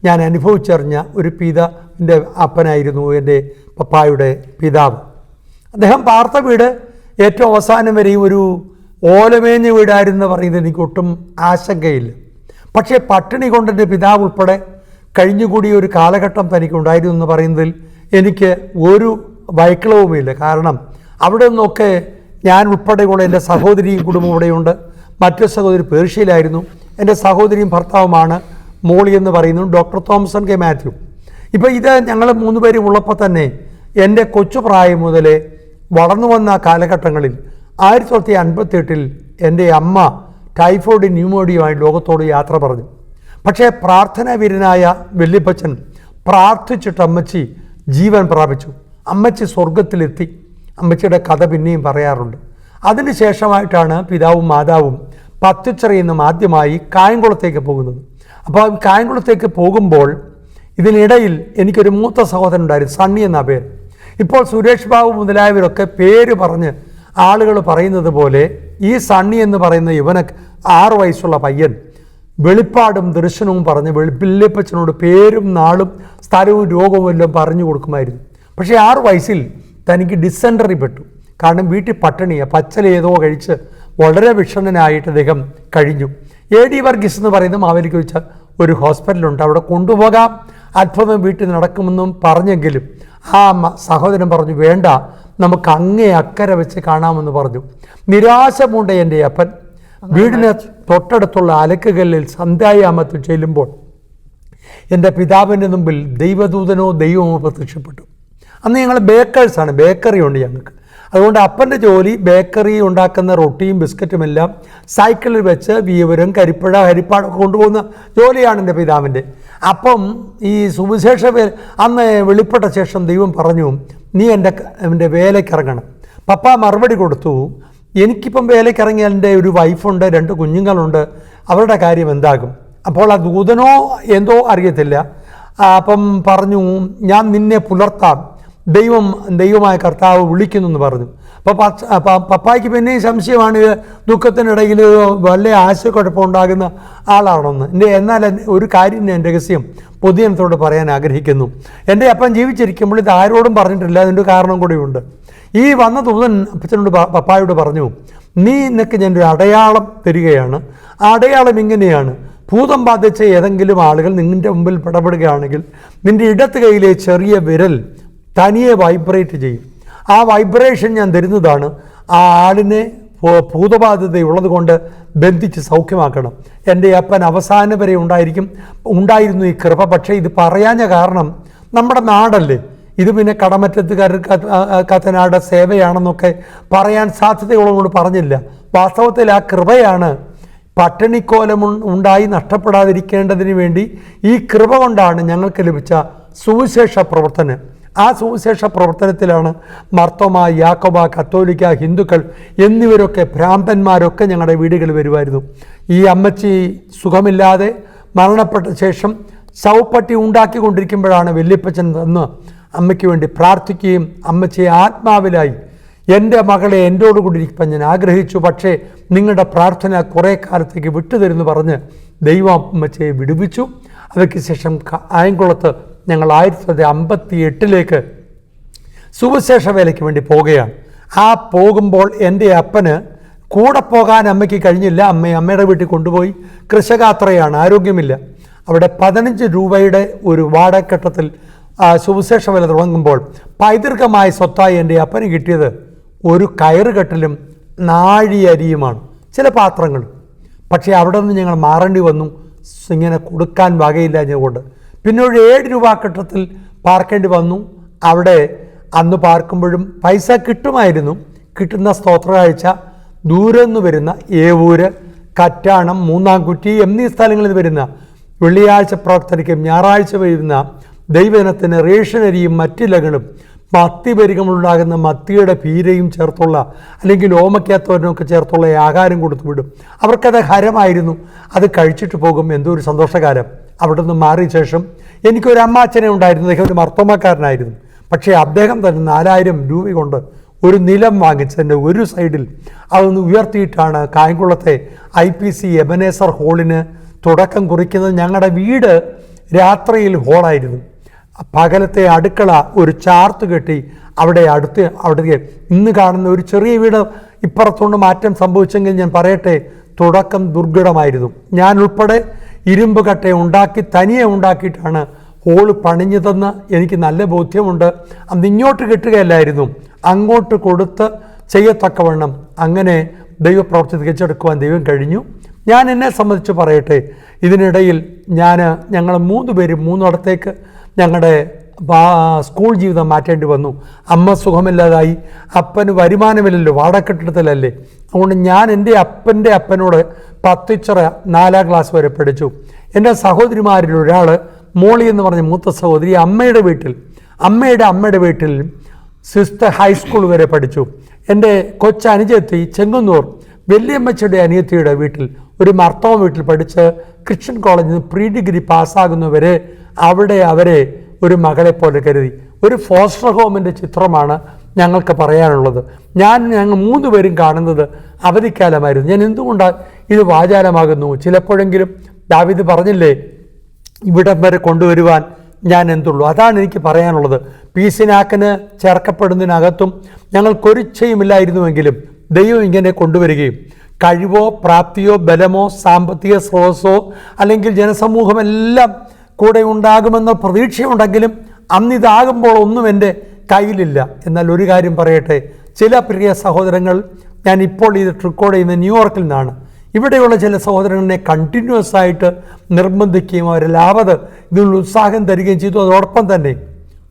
ഞാൻ അനുഭവിച്ചറിഞ്ഞ ഒരു പിതാവിൻ്റെ അപ്പനായിരുന്നു എൻ്റെ പപ്പായുടെ പിതാവ്. അദ്ദേഹം പാർത്ത വീട് ഏറ്റവും അവസാനം വരെയും ഒരു ഓലമേഞ്ഞ വീടായിരുന്നു പറയുന്നത് എനിക്കൊട്ടും ആശങ്കയില്ല. പക്ഷേ പട്ടിണി കൊണ്ട് എൻ്റെ പിതാവ് ഉൾപ്പെടെ കഴിഞ്ഞുകൂടിയ ഒരു കാലഘട്ടം തനിക്കുണ്ടായിരുന്നു എന്ന് പറയുന്നതിൽ എനിക്ക് ഒരു വൈക്ലവുമില്ല. കാരണം അവിടെ നിന്നൊക്കെ ഞാൻ ഉൾപ്പെടെയുള്ള എൻ്റെ സഹോദരിയും കുടുംബം ഇവിടെയുണ്ട്. മറ്റൊരു സഹോദരി പേർഷ്യയിലായിരുന്നു. എൻ്റെ സഹോദരിയും ഭർത്താവുമാണ് മോളി എന്ന് പറയുന്നു, ഡോക്ടർ തോമസൺ കെ മാത്യു. ഇപ്പോൾ ഇത് ഞങ്ങൾ 3 പേരും ഉള്ളപ്പോൾ തന്നെ എൻ്റെ കൊച്ചു പ്രായം മുതലേ വളർന്നു വന്ന കാലഘട്ടങ്ങളിൽ 1958 എൻ്റെ അമ്മ ടൈഫോയിഡ് ന്യൂമോണിയയുമായി ലോകത്തോട് യാത്ര പറഞ്ഞു. പക്ഷേ പ്രാർത്ഥനാവീരനായ വല്യപ്പച്ചൻ പ്രാർത്ഥിച്ചിട്ട് അമ്മച്ചി ജീവൻ പ്രാപിച്ചു. അമ്മച്ചി സ്വർഗത്തിലെത്തി. അമ്മച്ചിയുടെ കഥ പിന്നെയും പറയാറുണ്ട്. അതിന് ശേഷമായിട്ടാണ് പിതാവും മാതാവും പത്തിച്ചിറയിൽ നിന്നും ആദ്യമായി കായംകുളത്തേക്ക് പോകുന്നത്. അപ്പോൾ കായംകുളത്തേക്ക് പോകുമ്പോൾ ഇതിനിടയിൽ എനിക്കൊരു മൂത്ത സഹോദരൻ ഉണ്ടായിരുന്നു, സണ്ണി എന്ന പേര്. ഇപ്പോൾ സുരേഷ് ബാബു മുതലായവരൊക്കെ പേര് പറഞ്ഞ് ആളുകൾ പറയുന്നത് പോലെ ഈ സണ്ണി എന്ന് പറയുന്ന ഇവന് 6 വയസ്സുള്ള പയ്യൻ വെളിപ്പാടും ദർശനവും പറഞ്ഞ് വല്യപ്പച്ചനോട് പേരും നാളും സ്ഥലവും രോഗവും എല്ലാം പറഞ്ഞു കൊടുക്കുമായിരുന്നു. പക്ഷേ 6 വയസ്സിൽ തനിക്ക് ഡിസെൻട്രി പെട്ടു. കാരണം വീട്ടിൽ പട്ടിണിയാണ്, പച്ചല ഏതോ കഴിച്ച് വളരെ വിഷണ്ണനായിട്ട് അദ്ദേഹം കഴിഞ്ഞു. AD വർഗീസ് എന്ന് പറയുന്ന മാവേലിക്ക് വെച്ച ഒരു ഹോസ്പിറ്റലുണ്ട്, അവിടെ കൊണ്ടുപോകാം, അത്ഭുതം വീട്ടിൽ നടക്കുമെന്നും പറഞ്ഞെങ്കിലും ആ സഹോദരൻ പറഞ്ഞു വേണ്ട, നമുക്ക് അങ്ങേ അക്കരെ വെച്ച് കാണാമെന്ന് പറഞ്ഞു. നിരാശ പൂണ്ട എൻ്റെ അപ്പൻ വീടിന് തൊട്ടടുത്തുള്ള അലക്കുകല്ലിൽ സന്ധ്യായാമത്തിൽ ചെല്ലുമ്പോൾ എൻ്റെ പിതാവിൻ്റെ മുമ്പിൽ ദൈവദൂതനോ ദൈവമോ പ്രത്യക്ഷപ്പെട്ടു. അന്ന് ഞങ്ങൾ ബേക്കേഴ്സാണ്, ബേക്കറി ഉണ്ട് ഞങ്ങൾക്ക്. അതുകൊണ്ട് അപ്പൻ്റെ ജോലി ബേക്കറി ഉണ്ടാക്കുന്ന റൊട്ടിയും ബിസ്ക്കറ്റുമെല്ലാം സൈക്കിളിൽ വെച്ച് വീവരും ഹരിപ്പാടൊക്കെ കൊണ്ടുപോകുന്ന ജോലിയാണ് എൻ്റെ പിതാവിൻ്റെ. അപ്പം ഈ സുവിശേഷ അന്ന് വെളിപ്പെട്ട ശേഷം ദൈവം പറഞ്ഞു, നീ എൻ്റെ വേലയ്ക്കിറങ്ങണം. പപ്പ മറുപടി കൊടുത്തു, എനിക്കിപ്പം വേലയ്ക്കിറങ്ങിയാൽ എൻ്റെ ഒരു വൈഫുണ്ട്, 2 കുഞ്ഞുങ്ങളുണ്ട്, അവരുടെ കാര്യം എന്താകും? അപ്പോൾ ആ ദൂതനോ എന്തോ അറിയത്തില്ല. അപ്പം പറഞ്ഞു, ഞാൻ നിന്നെ പുലർത്താം, ദൈവമായ കർത്താവ് വിളിക്കുന്നു എന്ന് പറഞ്ഞു. അപ്പോൾ പപ്പായ്ക്ക് പിന്നെയും സംശയമാണ്, ദുഃഖത്തിനിടയിൽ വലിയ ആശയക്കുഴപ്പമുണ്ടാകുന്ന ആളാണെന്ന്. എന്നാൽ ഒരു കാര്യം ഞാൻ രഹസ്യം പൊതുജനത്തോട് പറയാൻ ആഗ്രഹിക്കുന്നു. എൻ്റെ അപ്പൻ ജീവിച്ചിരിക്കുമ്പോൾ ഇത് ആരോടും പറഞ്ഞിട്ടില്ല, അതിൻ്റെ കാരണം കൂടിയുണ്ട്. ഈ വന്ന ദൂതൻ അപ്പച്ചനോട് പപ്പായോട് പറഞ്ഞു, നിനക്ക് ഞാനൊരു അടയാളം തരികയാണ്. ആ അടയാളം ഇങ്ങനെയാണ്, ഭൂതം ബാധിച്ച ഏതെങ്കിലും ആളുകൾ നിൻ്റെ മുമ്പിൽ ഇടപെടുകയാണെങ്കിൽ നിൻ്റെ ഇടത്ത് കൈയിലെ ചെറിയ വിരൽ തനിയെ വൈബ്രേറ്റ് ചെയ്യും. ആ വൈബ്രേഷൻ ഞാൻ തരുന്നതാണ്. ആ ആളിനെ ഭൂതബാധിതയുള്ളത് കൊണ്ട് ബന്ധിച്ച് സൗഖ്യമാക്കണം. എൻ്റെ അപ്പൻ അവസാനം വരെ ഉണ്ടായിരുന്നു ഈ കൃപ. പക്ഷേ ഇത് പറയാഞ്ഞ കാരണം നമ്മുടെ നാടല്ലേ ഇത്, പിന്നെ കടമറ്റത്തുകാർ കത്തനാട് സേവയാണെന്നൊക്കെ പറയാൻ സാധ്യതയുള്ളതുകൊണ്ട് പറഞ്ഞില്ല. വാസ്തവത്തിൽ ആ കൃപയാണ് പട്ടിണിക്കോലം ഉണ്ടായി നഷ്ടപ്പെടാതിരിക്കേണ്ടതിന് വേണ്ടി ഈ കൃപ കൊണ്ടാണ് ഞങ്ങൾക്ക് ലഭിച്ച സുവിശേഷ പ്രവർത്തനം. ആ സുവിശേഷ പ്രവർത്തനത്തിലാണ് മർത്തോമ, യാക്കോബ, കത്തോലിക്ക, ഹിന്ദുക്കൾ എന്നിവരൊക്കെ ഭ്രാന്തന്മാരൊക്കെ ഞങ്ങളുടെ വീടുകളിൽ വരുമായിരുന്നു. ഈ അമ്മച്ചി സുഖമില്ലാതെ മരണപ്പെട്ട ശേഷം ശവപ്പെട്ടി ഉണ്ടാക്കിക്കൊണ്ടിരിക്കുമ്പോഴാണ് വല്യപ്പച്ചൻ വന്ന് അമ്മയ്ക്ക് വേണ്ടി പ്രാർത്ഥിക്കുകയും അമ്മച്ചിയെ ആത്മാവിലായി എൻ്റെ മകളെ എൻ്റോടുകൂടി ഇരിക്കാൻ ഞാൻ ആഗ്രഹിച്ചു, പക്ഷേ നിങ്ങളുടെ പ്രാർത്ഥന കുറേ കാലത്തേക്ക് വിട്ടുതരുന്നു പറഞ്ഞ് ദൈവം അമ്മച്ചിയെ വിടുവിച്ചു. അവയ്ക്ക് ശേഷം ആയംകുളത്ത് ഞങ്ങൾ 1958 സുവിശേഷ വേലയ്ക്ക് വേണ്ടി പോവുകയാണ്. ആ പോകുമ്പോൾ എൻ്റെ അപ്പന് കൂടെ പോകാൻ അമ്മയ്ക്ക് കഴിഞ്ഞില്ല. അമ്മയുടെ വീട്ടിൽ കൊണ്ടുപോയി. കൃഷകാത്രയാണ്, ആരോഗ്യമില്ല. അവിടെ 15 രൂപയുടെ ഒരു വാടകക്കെട്ടത്തിൽ സുവിശേഷ വേല തുടങ്ങുമ്പോൾ പൈതൃകമായ സ്വത്തായി എൻ്റെ അപ്പന് കിട്ടിയത് ഒരു കയറുകെട്ടലും നാഴിയരിയുമാണ്, ചില പാത്രങ്ങൾ. പക്ഷേ അവിടെ നിന്ന് ഞങ്ങൾ മാറേണ്ടി വന്നു, ഇങ്ങനെ കൊടുക്കാൻ വകയില്ലാഞ്ഞതുകൊണ്ട്. പിന്നെ ഒരു 7 രൂപ കെട്ടത്തിൽ പാർക്കേണ്ടി വന്നു. അവിടെ അന്ന് പാർക്കുമ്പോഴും പൈസ കിട്ടുമായിരുന്നു. കിട്ടുന്ന സ്തോത്രകാഴ്ച ദൂരെ നിന്ന് വരുന്ന ഏവൂര്, കറ്റാണം, മൂന്നാംകുറ്റി എന്നീ സ്ഥലങ്ങളിൽ വരുന്ന വെള്ളിയാഴ്ച പ്രാർത്ഥനയ്ക്കും ഞായറാഴ്ച വരുന്ന ദൈവജനത്തിന് റേഷനരിയും മറ്റിലകളും മത്തിപരികമുണ്ടാകുന്ന മത്തിയുടെ പീരയും ചേർത്തുള്ള അല്ലെങ്കിൽ ഓമയ്ക്കത്തോരനൊക്കെ ചേർത്തുള്ള ആഹാരം കൊടുത്തു വിടും. അവർക്കത് ഹരമായിരുന്നു. അത് കഴിച്ചിട്ട് പോകും. എന്തോ ഒരു സന്തോഷകാലം. അവിടെ നിന്ന് മാറിയ ശേഷം എനിക്കൊരു അമ്മാച്ചനെ ഉണ്ടായിരുന്നു. അദ്ദേഹം ഒരു മർത്തോമക്കാരനായിരുന്നു. പക്ഷേ അദ്ദേഹം തന്നെ 4000 രൂപ കൊണ്ട് ഒരു നിലം വാങ്ങിച്ചതിൻ്റെ ഒരു സൈഡിൽ അതൊന്ന് ഉയർത്തിയിട്ടാണ് കായംകുളത്തെ IPC എബനേസർ ഹാളിന് തുടക്കം കുറിക്കുന്നത്. ഞങ്ങളുടെ വീട് രാത്രിയിൽ ഹോളായിരുന്നു. പകലത്തെ അടുക്കള ഒരു ചാർത്ത് കെട്ടി അവിടേക്ക് ഇന്ന് കാണുന്ന ഒരു ചെറിയ വീട് ഇപ്പുറത്തുകൊണ്ട് മാറ്റം സംഭവിച്ചെങ്കിൽ ഞാൻ പറയട്ടെ, തുടക്കം ദുർഘടമായിരുന്നു. ഞാൻ ഉൾപ്പെടെ ഇരുമ്പ് കട്ട തനിയെ ഉണ്ടാക്കിയിട്ടാണ് ഹോള് പണിഞ്ഞതെന്ന് എനിക്ക് നല്ല ബോധ്യമുണ്ട്. അന്ന് ഇങ്ങോട്ട് കിട്ടുകയല്ലായിരുന്നു, അങ്ങോട്ട് കൊടുത്ത് ചെയ്യത്തക്കവണ്ണം അങ്ങനെ ദൈവപ്രവൃത്തി തികച്ചെടുക്കുവാൻ ദൈവം കഴിഞ്ഞു. ഞാൻ എന്നെ സംബന്ധിച്ച് പറയട്ടെ, ഇതിനിടയിൽ ഞങ്ങൾ 3 പേരും 3 ഞങ്ങളുടെ സ്കൂൾ ജീവിതം മാറ്റേണ്ടി വന്നു. അമ്മ സുഖമില്ലാതായി, അപ്പന് വരുമാനമില്ലല്ലോ, വാടകക്കെട്ടിടത്തിലല്ലേ. അതുകൊണ്ട് ഞാൻ എൻ്റെ അപ്പനോട് 10 4ാം ക്ലാസ് വരെ പഠിച്ചു. എൻ്റെ സഹോദരിമാരിൽ ഒരാൾ മോളി എന്ന് പറഞ്ഞ മൂത്ത സഹോദരി അമ്മയുടെ വീട്ടിൽ സിസ്റ്റർ ഹൈസ്കൂൾ വരെ പഠിച്ചു. എൻ്റെ കൊച്ചനുജത്തി ചെങ്ങന്നൂർ വല്യമ്മച്ചിയുടെ അനിയത്തിയുടെ വീട്ടിൽ ഒരു മർത്തോമ വീട്ടിൽ പഠിച്ച് ക്രിസ്ത്യൻ കോളേജിൽ നിന്ന് പ്രീ ഡിഗ്രി പാസ്സാകുന്നവരെ അവിടെ അവരെ ഒരു മകളെ പോലെ കരുതി. ഒരു ഫോസ്റ്റർ ഹോമിൻ്റെ ചിത്രമാണ് ഞങ്ങൾക്ക് പറയാനുള്ളത്. ഞങ്ങൾ 3 പേരും കാണുന്നത് അവധിക്കാലമായിരുന്നു. ഞാൻ എന്തുകൊണ്ടാണ് ഇത് വാചാലമാകുന്നു? ചിലപ്പോഴെങ്കിലും ദാവീദ് പറഞ്ഞില്ലേ, ഇവിടം വരെ കൊണ്ടുവരുവാൻ ഞാൻ എന്തുള്ളൂ. അതാണ് എനിക്ക് പറയാനുള്ളത്. പീസിനാക്കിന് ചേർക്കപ്പെടുന്നതിനകത്തും ഞങ്ങൾക്കൊരിച്ഛയുമില്ലായിരുന്നുവെങ്കിലും ദൈവം ഇങ്ങനെ കൊണ്ടുവരികയും കഴിവോ പ്രാപ്തിയോ ബലമോ സാമ്പത്തിക സ്രോതസ്സോ അല്ലെങ്കിൽ ജനസമൂഹമെല്ലാം കൂടെ ഉണ്ടാകുമെന്ന പ്രതീക്ഷയുണ്ടെങ്കിലും അന്നിതാകുമ്പോൾ ഒന്നും എൻ്റെ കയ്യിലില്ല. എന്നാൽ ഒരു കാര്യം പറയട്ടെ, ചില പ്രിയ സഹോദരങ്ങൾ, ഞാൻ ഇപ്പോൾ ഇത് റെക്കോർഡ് ചെയ്യുന്ന ന്യൂയോർക്കിൽ നിന്നാണ്. ഇവിടെയുള്ള ചില സഹോദരങ്ങളെ കണ്ടിന്യൂസ് ആയിട്ട് നിർബന്ധിക്കുകയും അവരെല്ലാവത് ഇതിനുള്ള ഉത്സാഹം തരികയും ചെയ്തു. അതോടൊപ്പം തന്നെ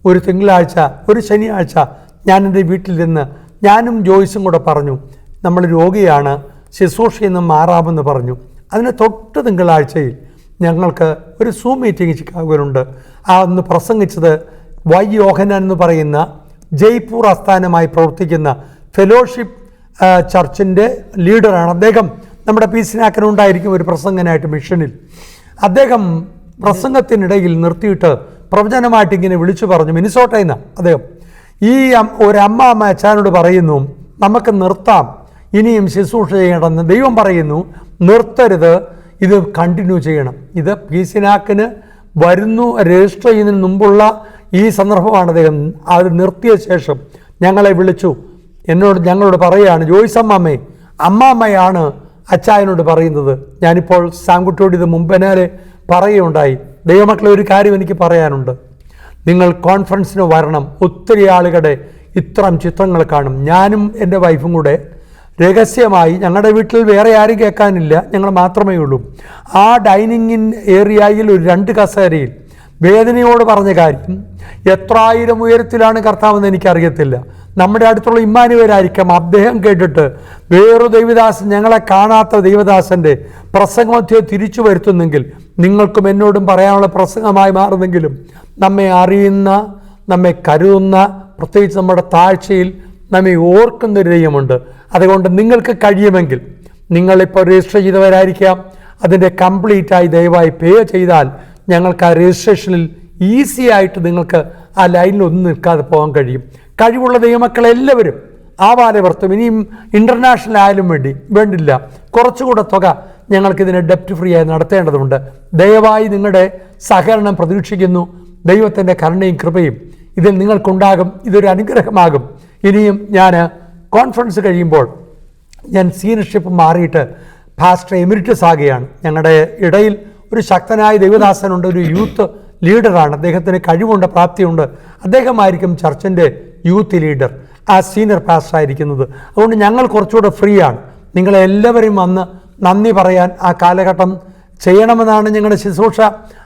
ഒരു തിങ്കളാഴ്ച ഒരു ശനിയാഴ്ച ഞാൻ എൻ്റെ വീട്ടിൽ നിന്ന് ഞാനും ജോയ്സും കൂടെ പറഞ്ഞു, നമ്മൾ രോഗിയാണ്, ശുശ്രൂഷയിൽ നിന്ന് മാറാമെന്ന് പറഞ്ഞു. അതിന് തൊട്ട് തിങ്കളാഴ്ചയിൽ ഞങ്ങൾക്ക് ഒരു സൂം മീറ്റിംഗ് ചിക്കാഗോയിലുണ്ട്. അന്ന് പ്രസംഗിച്ചത് വൈ യോഹന്നാൻ എന്ന് പറയുന്ന ജയ്പൂർ ആസ്ഥാനമായി പ്രവർത്തിക്കുന്ന ഫെലോഷിപ്പ് ചർച്ചിൻ്റെ ലീഡറാണ്. അദ്ദേഹം നമ്മുടെ പീസിനാക്കനുണ്ടായിരിക്കും ഒരു പ്രസംഗനായിട്ട് മിഷനിൽ. അദ്ദേഹം പ്രസംഗത്തിനിടയിൽ നിർത്തിയിട്ട് പ്രവചനമായിട്ട് ഇങ്ങനെ വിളിച്ചു പറഞ്ഞു, മിനിസോട്ടയിൽ നിന്നാണ് അദ്ദേഹം. ഈ ഒരമ്മ അച്ഛനോട് പറയുന്നു, നമുക്ക് നിർത്താം, ഇനിയും ശുശ്രൂഷ ചെയ്യണമെന്ന്. ദൈവം പറയുന്നു, നിർത്തരുത്, ഇത് കണ്ടിന്യൂ ചെയ്യണം. ഇത് പീസിനാക്കിന് രജിസ്റ്റർ ചെയ്യുന്നതിന് മുമ്പുള്ള ഈ സന്ദർഭമാണ്. അദ്ദേഹം അത് നിർത്തിയ ശേഷം ഞങ്ങളെ വിളിച്ചു. ഞങ്ങളോട് പറയുകയാണ്, ജോയ്സ് അമ്മാമ്മയാണ് അച്ചായനോട് പറയുന്നത്. ഞാനിപ്പോൾ സാങ്കുട്ടിയോട് ഇത് മുമ്പേനാലെ പറയുകയുണ്ടായി. ദൈവമക്കളെ, ഒരു കാര്യം എനിക്ക് പറയാനുണ്ട്. നിങ്ങൾ കോൺഫറൻസിന് വരണം. ഒത്തിരി ആളുകളുടെ ഇത്തരം ചിത്രങ്ങൾ കാണും. ഞാനും എൻ്റെ വൈഫും കൂടെ രഹസ്യമായി, ഞങ്ങളുടെ വീട്ടിൽ വേറെ ആരും കേൾക്കാനില്ല, ഞങ്ങൾ മാത്രമേ ഉള്ളൂ, ആ ഡൈനിങ് ഏരിയയിൽ ഒരു 2 കസേരയിൽ വേദനയോട് പറഞ്ഞ കാര്യം. എത്രായിരം ഉയരത്തിലാണ് കർത്താവെന്ന് എനിക്കറിയത്തില്ല. നമ്മുടെ അടുത്തുള്ള ഇമ്മാനുവേലായിരിക്കാം. അദ്ദേഹം കേട്ടിട്ട് വേറൊരു ദൈവദാസൻ, ഞങ്ങളെ കാണാത്ത ദൈവദാസൻ്റെ പ്രസംഗമധ്യേ തിരിച്ചു വരുത്തുന്നെങ്കിൽ നിങ്ങൾക്കും എന്നോടും പറയാനുള്ള പ്രസംഗമായി മാറുന്നെങ്കിലും നമ്മെ അറിയുന്ന, നമ്മെ കരുതുന്ന, പ്രത്യേകിച്ച് നമ്മുടെ താഴ്ചയിൽ നമ്മെ ഓർക്കുന്നൊരു ദൈവമുണ്ട്. അതുകൊണ്ട് നിങ്ങൾക്ക് കഴിയുമെങ്കിൽ, നിങ്ങളിപ്പോൾ രജിസ്റ്റർ ചെയ്തവരായിരിക്കാം, അതിൻ്റെ കംപ്ലീറ്റായി ദയവായി പേ ചെയ്താൽ ഞങ്ങൾക്ക് ആ രജിസ്ട്രേഷനിൽ ഈസി ആയിട്ട് നിങ്ങൾക്ക് ആ ലൈനിൽ ഒന്നും നിൽക്കാതെ പോകാൻ കഴിയും. കഴിവുള്ള ദൈവമക്കളെല്ലാവരും ആവാലവർത്തും ഇനിയും ഇൻ്റർനാഷണൽ ആയാലും വേണ്ടില്ല, കുറച്ചുകൂടെ തുക ഞങ്ങൾക്കിതിനെ ഡെപ്റ്റ് ഫ്രീ ആയി നടത്തേണ്ടതുണ്ട്. ദയവായി നിങ്ങളുടെ സഹകരണം പ്രതീക്ഷിക്കുന്നു. ദൈവത്തിൻ്റെ കരുണയും കൃപയും ഇതിൽ നിങ്ങൾക്കുണ്ടാകും. ഇതൊരു അനുഗ്രഹമാകും. ഇനിയും ഞാൻ കോൺഫറൻസ് കഴിയുമ്പോൾ ഞാൻ സീനിയർഷിപ്പ് മാറിയിട്ട് പാസ്റ്റർ എമിരിറ്റസ് ആകുകയാണ്. ഞങ്ങളുടെ ഇടയിൽ ഒരു ശക്തനായ ദൈവദാസനുണ്ട്, ഒരു യൂത്ത് ലീഡറാണ്. അദ്ദേഹത്തിന് കഴിവുണ്ട്, പ്രാപ്തിയുണ്ട്. അദ്ദേഹമായിരിക്കും ചർച്ചിൻ്റെ യൂത്ത് ലീഡർ, ആ സീനിയർ പാസ്റ്റർ ആയിരിക്കുന്നത്. അതുകൊണ്ട് ഞങ്ങൾ കുറച്ചുകൂടെ ഫ്രീ ആണ്. നിങ്ങളെല്ലാവരും വന്ന് നന്ദി പറയാൻ ആ കാലഘട്ടം ചെയ്യണമെന്നാണ് ഞങ്ങളുടെ ശുശ്രൂഷ.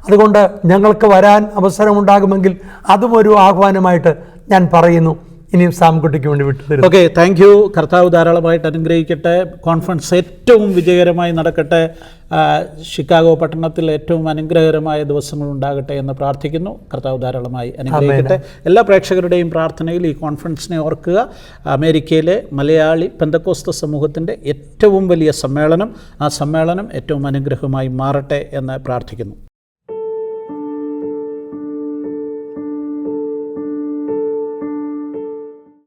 അതുകൊണ്ട് ഞങ്ങൾക്ക് വരാൻ അവസരമുണ്ടാകുമെങ്കിൽ അതും ഒരു ആഹ്വാനമായിട്ട് ഞാൻ പറയുന്നു. ഇനിയും സാംകുട്ടിക്ക് വേണ്ടി വിട്ടുതരും. Okay, thank you. കർത്താവ് ധാരാളമായിട്ട് അനുഗ്രഹിക്കട്ടെ. കോൺഫറൻസ് ഏറ്റവും വിജയകരമായി നടക്കട്ടെ. ഷിക്കാഗോ പട്ടണത്തിൽ ഏറ്റവും അനുഗ്രഹകരമായ ദിവസങ്ങൾ ഉണ്ടാകട്ടെ എന്ന് പ്രാർത്ഥിക്കുന്നു. കർത്താവ് ധാരാളമായി അനുഗ്രഹിക്കട്ടെ. എല്ലാ പ്രേക്ഷകരുടെയും പ്രാർത്ഥനയിൽ ഈ കോൺഫറൻസിനെ ഓർക്കുക. അമേരിക്കയിലെ മലയാളി പെന്തക്കോസ്ത സമൂഹത്തിൻ്റെ ഏറ്റവും വലിയ സമ്മേളനം, ആ സമ്മേളനം ഏറ്റവും അനുഗ്രഹമായി മാറട്ടെ എന്ന് പ്രാർത്ഥിക്കുന്നു.